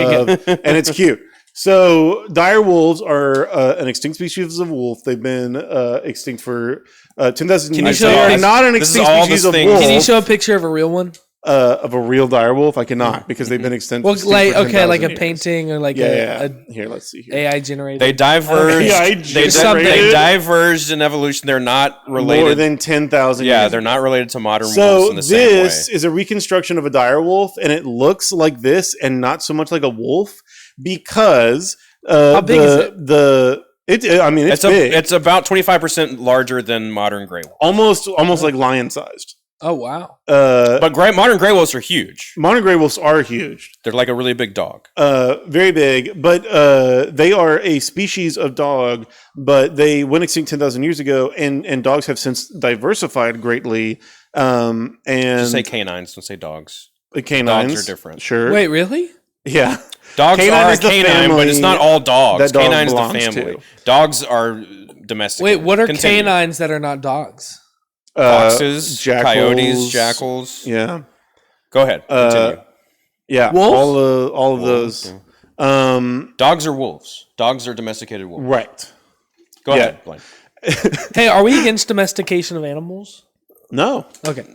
it's cute. So dire wolves are an extinct species of wolf. They've been extinct for 10,000 years. They are not an extinct species of wolf.
Can you show a picture of a real one?
Of a real dire wolf? I cannot, because they've been extinct.
Well, like like a
years.
painting or like
here, let's see here.
AI generated.
They diverged. They diverged in evolution. They're not related.
More than 10,000 years.
Yeah, they're not related to modern wolves in the same way.
So this is a reconstruction of a dire wolf, and it looks like this and not so much like a wolf, because
how big is it?
It's big.
It's about 25% larger than modern gray wolf.
Almost like lion sized.
Oh wow!
But modern gray wolves are huge.
Modern gray wolves are huge.
They're like a really big dog.
Very big, but they are a species of dog. But they went extinct 10,000 years ago, and dogs have since diversified greatly. And
just say canines, don't say dogs.
Canines,
dogs are different.
Sure.
Wait, really?
Yeah.
Dogs are a canine, but it's not all dogs. Canine's the family. Dogs are domestic.
Wait, what are canines that are not dogs?
Foxes,
jackals,
coyotes, jackals.
Yeah.
Go ahead. Continue.
Yeah.
Wolves?
All of those.
Okay. Dogs are wolves. Dogs are domesticated wolves.
Right.
Go ahead, Blaine.
Hey, are we against domestication of animals?
No.
Okay.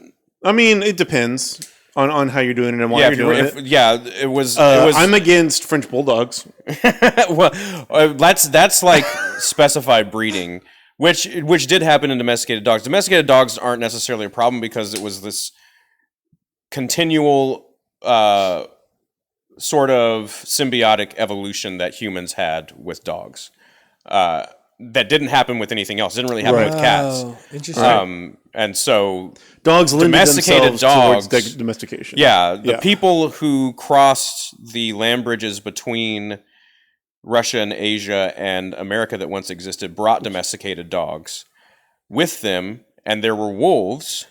I mean, it depends on how you're doing it and why you're doing it.
Yeah, it was.
I'm against French bulldogs.
Well, that's like specified breeding. Which did happen in domesticated dogs. Domesticated dogs aren't necessarily a problem, because it was this continual sort of symbiotic evolution that humans had with dogs. That didn't happen with anything else. It didn't really happen with cats.
Interesting.
And so
dogs
domesticated dogs
towards domestication.
Yeah, the people who crossed the land bridges between Russia and Asia and America that once existed brought domesticated dogs with them, and there were wolves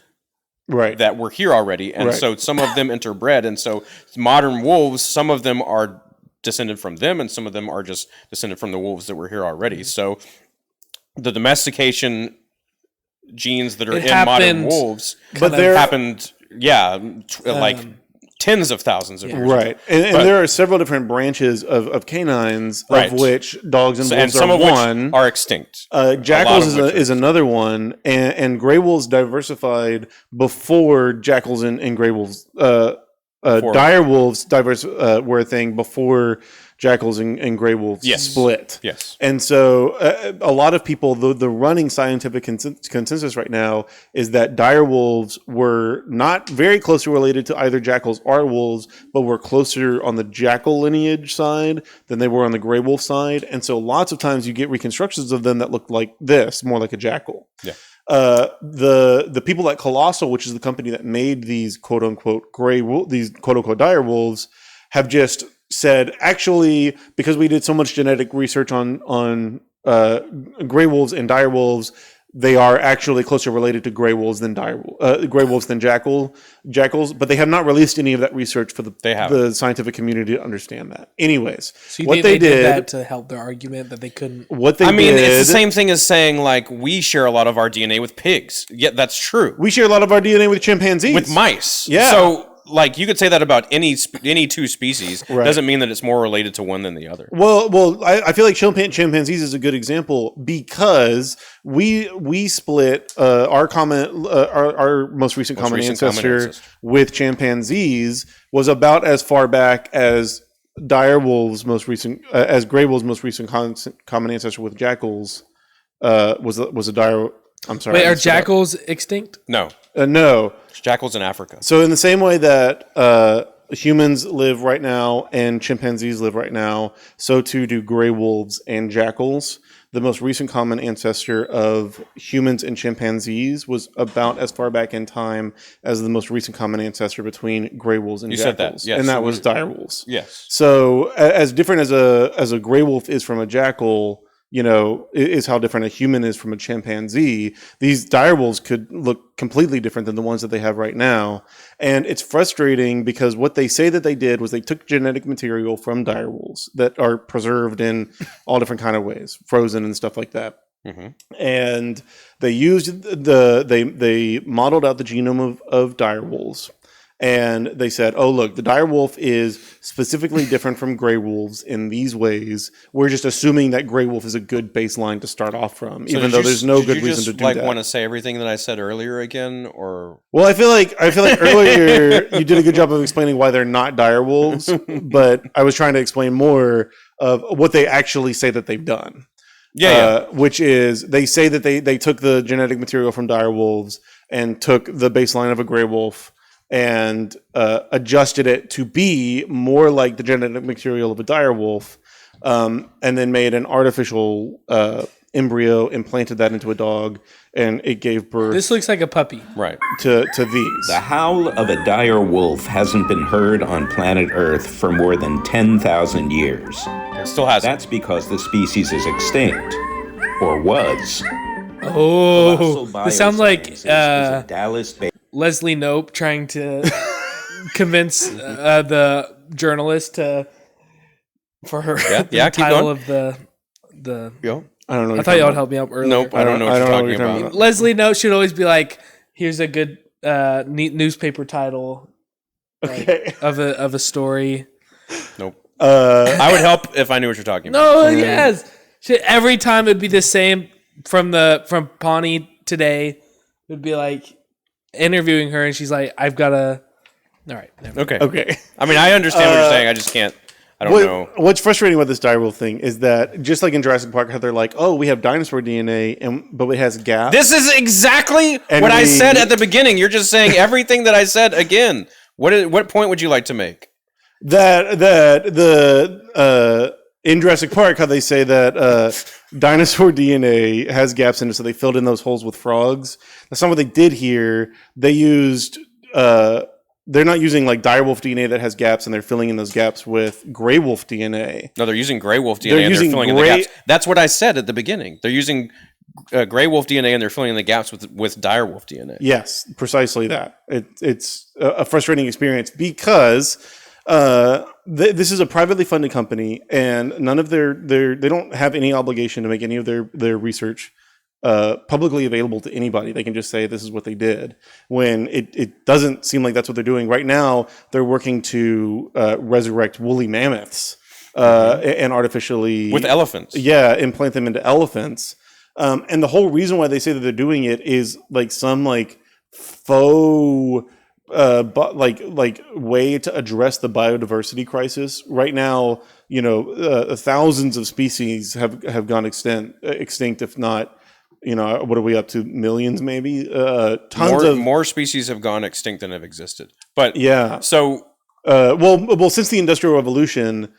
that were here already, and so some of them interbred, and so modern wolves, some of them are descended from them, and some of them are just descended from the wolves that were here already. So the domestication genes that are in modern wolves happened, like tens of thousands of years.
Right. And there are several different branches of canines, of which dogs and wolves
some
are
of
one.
Which are extinct.
Jackals is another one. And gray wolves diversified before jackals and gray wolves. Dire wolves were a thing before jackals and gray wolves split.
Yes.
And so a lot of people, the running scientific consensus right now is that dire wolves were not very closely related to either jackals or wolves, but were closer on the jackal lineage side than they were on the gray wolf side. And so lots of times you get reconstructions of them that look like this, more like a jackal.
Yeah.
The people at Colossal, which is the company that made these quote unquote these quote unquote dire wolves, have just said, actually, because we did so much genetic research on gray wolves and dire wolves, they are actually closer related to gray wolves than jackals, but they have not released any of that research for the scientific community to understand that. Anyways,
so what they did that to help their argument that they couldn't.
It's the same thing as saying, like, we share a lot of our DNA with pigs. Yeah, that's true.
We share a lot of our DNA with chimpanzees,
with mice.
Yeah.
So like you could say that about any two species.
Right.
Doesn't mean that it's more related to one than the other.
Well, I feel like chimpanzees is a good example because we split our most recent common ancestor with chimpanzees was about as far back as gray wolves' most recent common ancestor with jackals was a dire. I'm sorry.
Wait, are jackals extinct?
No.
No.
Jackals in Africa.
So in the same way that humans live right now and chimpanzees live right now, so too do gray wolves and jackals. The most recent common ancestor of humans and chimpanzees was about as far back in time as the most recent common ancestor between gray wolves and jackals.
Said that, yes.
And that was dire wolves.
Yes.
So as different as a gray wolf is from a jackal, is how different a human is from a chimpanzee. These dire wolves could look completely different than the ones that they have right now. And it's frustrating because what they say that they did was they took genetic material from dire wolves that are preserved in all different kind of ways, frozen and stuff like that. Mm-hmm. And they used they modeled out the genome of dire wolves. And they said, oh, look, the dire wolf is specifically different from gray wolves in these ways. We're just assuming that gray wolf is a good baseline to start off from, even though there's no good reason to do that.
Want to say everything that I said earlier again, or?
Well, I feel like earlier you did a good job of explaining why they're not dire wolves, but I was trying to explain more of what they actually say that they've done. Which is they say that they took the genetic material from dire wolves and took the baseline of a gray wolf and adjusted it to be more like the genetic material of a dire wolf, and then made an artificial embryo, implanted that into a dog, and it gave birth.
This looks like a puppy.
Right.
To these.
The howl of a dire wolf hasn't been heard on planet Earth for more than 10,000 years.
It still has.
That's because the species is extinct. Or was.
Oh, this sounds like Leslie Knope trying to convince the journalist for her the title of the.
Yep. I don't know.
I thought y'all would help me out earlier.
Nope, I don't know what you're talking about.
Leslie Knope should always be like, "Here's a good neat newspaper title, of a story."
Nope. I would help if I knew what you're talking about.
No, yes. Shit, every time it'd be the same from Pawnee today. It'd be like interviewing her, and she's like, "I've got a." All right.
Okay.
I mean, I understand what you're saying. I just can't. I don't know.
What's frustrating with this dire wolf thing is that just like in Jurassic Park, how they're like, "Oh, we have dinosaur DNA, but it has gaps."
This is exactly what I said at the beginning. You're just saying everything that I said again. What point would you like to make?
In Jurassic Park, how they say that dinosaur DNA has gaps in it, so they filled in those holes with frogs. That's not what they did here. They used. They're not using like dire wolf DNA that has gaps, and they're filling in those gaps with gray wolf DNA.
No, they're using gray wolf DNA and they're filling in the gaps. That's what I said at the beginning. They're using gray wolf DNA and they're filling in the gaps with dire wolf DNA.
Yes, precisely that. It's a frustrating experience because this is a privately funded company, and none of they don't have any obligation to make any of their research publicly available to anybody. They can just say this is what they did, when it doesn't seem like that's what they're doing right now. They're working to resurrect woolly mammoths and artificially
with elephants.
Yeah, implant them into elephants. And the whole reason why they say that they're doing it is like some like faux but like way to address the biodiversity crisis. Right now, thousands of species have gone extinct, if not, what are we up to? Millions, maybe?
More species have gone extinct than have existed. But
yeah.
So
well, since the Industrial Revolution,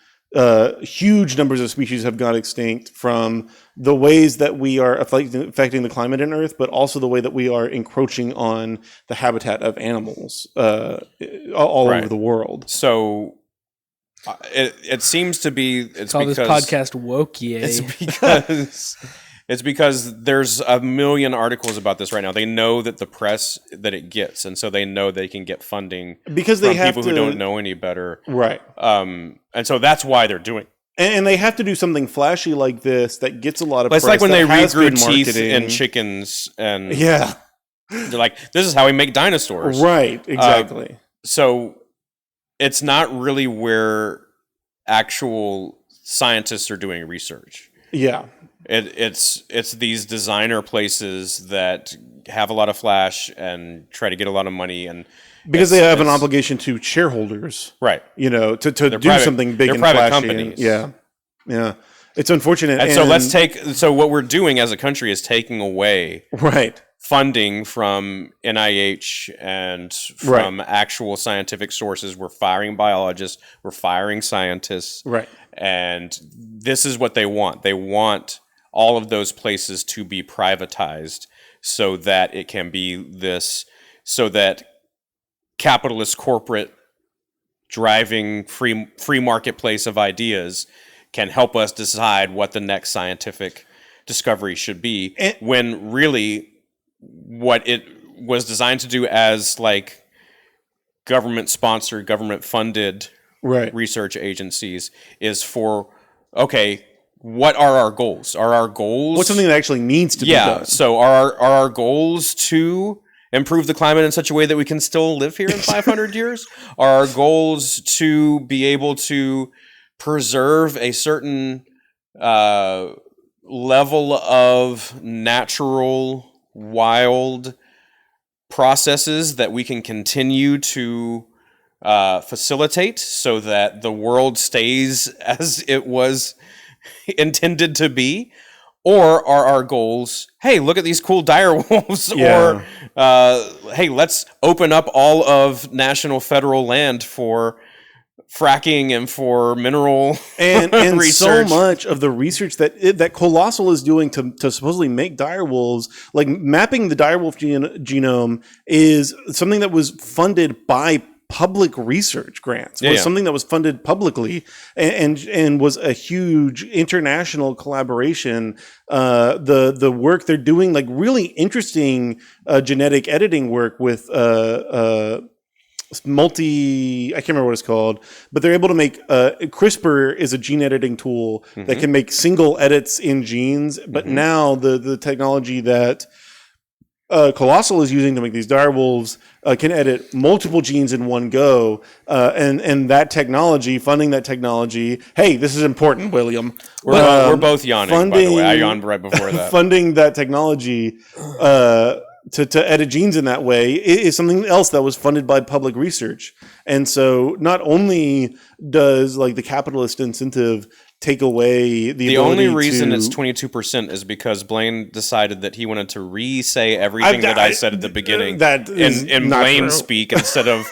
huge numbers of species have gone extinct from the ways that we are affecting the climate in Earth, but also the way that we are encroaching on the habitat of animals all over the world.
So it seems to be
call this podcast woke.
It's because there's a million articles about this right now. They know that the press that it gets, and so they know they can get funding
because
from people who don't know any better.
Right.
And so that's why they're doing it.
And they have to do something flashy like this that gets a lot of
press. It's like when they regrew teeth
in
chickens, and
yeah,
they're like, "This is how we make dinosaurs."
Right. Exactly.
So it's not really where actual scientists are doing research.
Yeah.
It's these designer places that have a lot of flash and try to get a lot of money, and
because they have an obligation to shareholders,
right?
You know, to do something big and
private
flashy.
companies.
Yeah. It's unfortunate.
And so what we're doing as a country is taking away funding from NIH and from actual scientific sources. We're firing biologists. We're firing scientists.
Right.
And this is what they want. They want all of those places to be privatized so that it can be this, so that capitalist corporate driving free marketplace of ideas can help us decide what the next scientific discovery should be, when really what it was designed to do as like government sponsored, government funded research agencies is for, okay, what are our goals? Are our goals...
What's something that actually needs to be done?
So are our goals to improve the climate in such a way that we can still live here in 500 years? Are our goals to be able to preserve a certain level of natural, wild processes that we can continue to facilitate so that the world stays as it was intended to be? Or are our goals, hey, look at these cool dire wolves, or hey, let's open up all of national federal land for fracking and for mineral
and
research.
So much of the research that Colossal is doing to supposedly make dire wolves, like mapping the dire wolf genome, is something that was funded by public research grants. Was something that was funded publicly and was a huge international collaboration. The work they're doing, like really interesting genetic editing work with I can't remember what it's called, but they're able to make CRISPR is a gene editing tool that can make single edits in genes. But now the technology that Colossal is using to make these dire wolves can edit multiple genes in one go, and that technology, funding that technology. Hey, this is important, William.
We're both yawning, by the way. I yawned right before that.
Funding that technology to edit genes in that way is something else that was funded by public research. And so not only does like the capitalist incentive take away the
only reason it's 22% is because Blaine decided that he wanted to re-say everything that I said at the beginning in Blaine speak instead of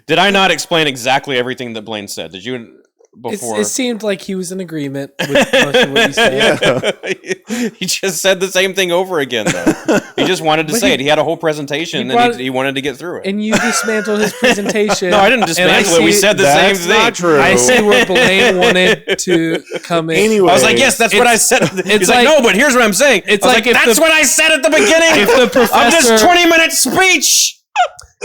did I not explain exactly everything that Blaine said? Did you before?
It seemed like he was in agreement with most of what he said.
He just said the same thing over again, though. He just wanted to say it. He had a whole presentation, and he wanted to get through it.
And you dismantled his presentation.
No, I didn't dismantle it. We said the same thing.
Not true.
I see where Blaine wanted to come in.
Anyway,
I was like, yes, that's what I said. He's like, no, but here's what I'm saying.
It's like
that's what I said at the beginning of this 20-minute speech.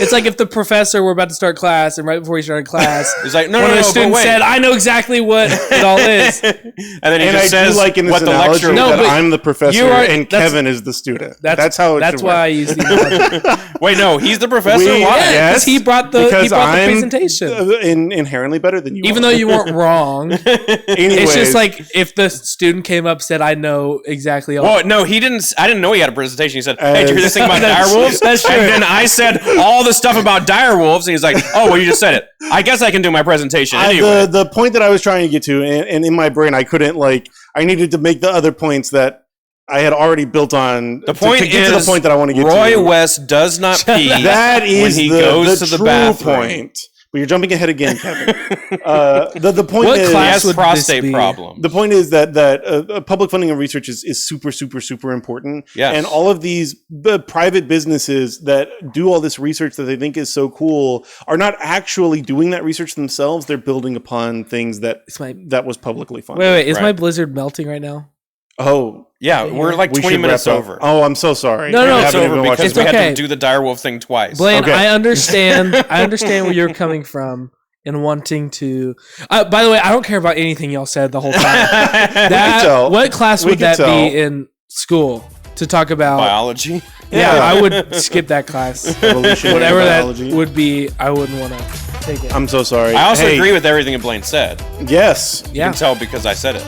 It's like if the professor were about to start class, and right before he started class,
he's like,
one of the students said, "I know exactly what it all is,"
and then he just
I
says,
do like in this
"What the
analogy
lecture?"
that I'm the professor and Kevin is the student. That's how it
That's
should
why
work.
I use the analogy.
Wait, no, he's the professor. Why?
Yes, he brought the presentation.
Inherently better than you.
Even though you weren't wrong. It's just like if the student came up and said, "I know exactly all."
Well, no, he didn't. I didn't know he had a presentation. He said, "Hey, did you hear this thing about dire wolves?"
That's true.
And then I said all the stuff about dire wolves, and he's like, "Oh, well, you just said it. I guess I can do my presentation anyway."
The point that I was trying to get to, and in my brain, I couldn't I needed to make the other points that I had already built on.
The point
to get
is,
to the point that I want to get to.
Roy West does not pee.
That is
when he goes to the
true
bathroom.
Point. But you're jumping ahead again, Kevin. The point
What
is,
class
he has
would
prostate
this be?
problems.
The point is that public funding of research is super, super, super important.
Yes.
And all of these private businesses that do all this research that they think is so cool are not actually doing that research themselves. They're building upon things that was publicly funded.
Wait, is my blizzard melting right now?
Oh.
Yeah, we're like 20 minutes over.
Oh, I'm so sorry.
No,
it's over because we
okay.
had to do the direwolf thing twice.
Blaine, okay. I understand where you're coming from in wanting to. By the way, I don't care about anything y'all said the whole time. What class would that be in school to talk about?
Biology?
Yeah, I would skip that class.
Evolution,
whatever
biology.
that would be, I wouldn't want to. take it.
I'm so sorry.
I also agree with everything that Blaine said.
Yes.
You can tell because I said it.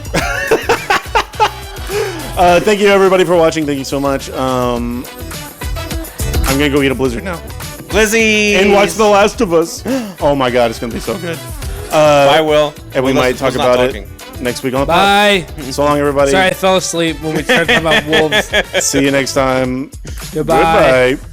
Thank you, everybody, for watching. Thank you so much. I'm going to go eat a Blizzard now.
Blizzy!
And watch The Last of Us. Oh, my God. It's going to be so good.
Bye, Will.
And we might talk about it next week on the
Bye.
pod. So long, everybody.
Sorry, I fell asleep when we started talking about wolves.
See you next time.
Goodbye.
Goodbye.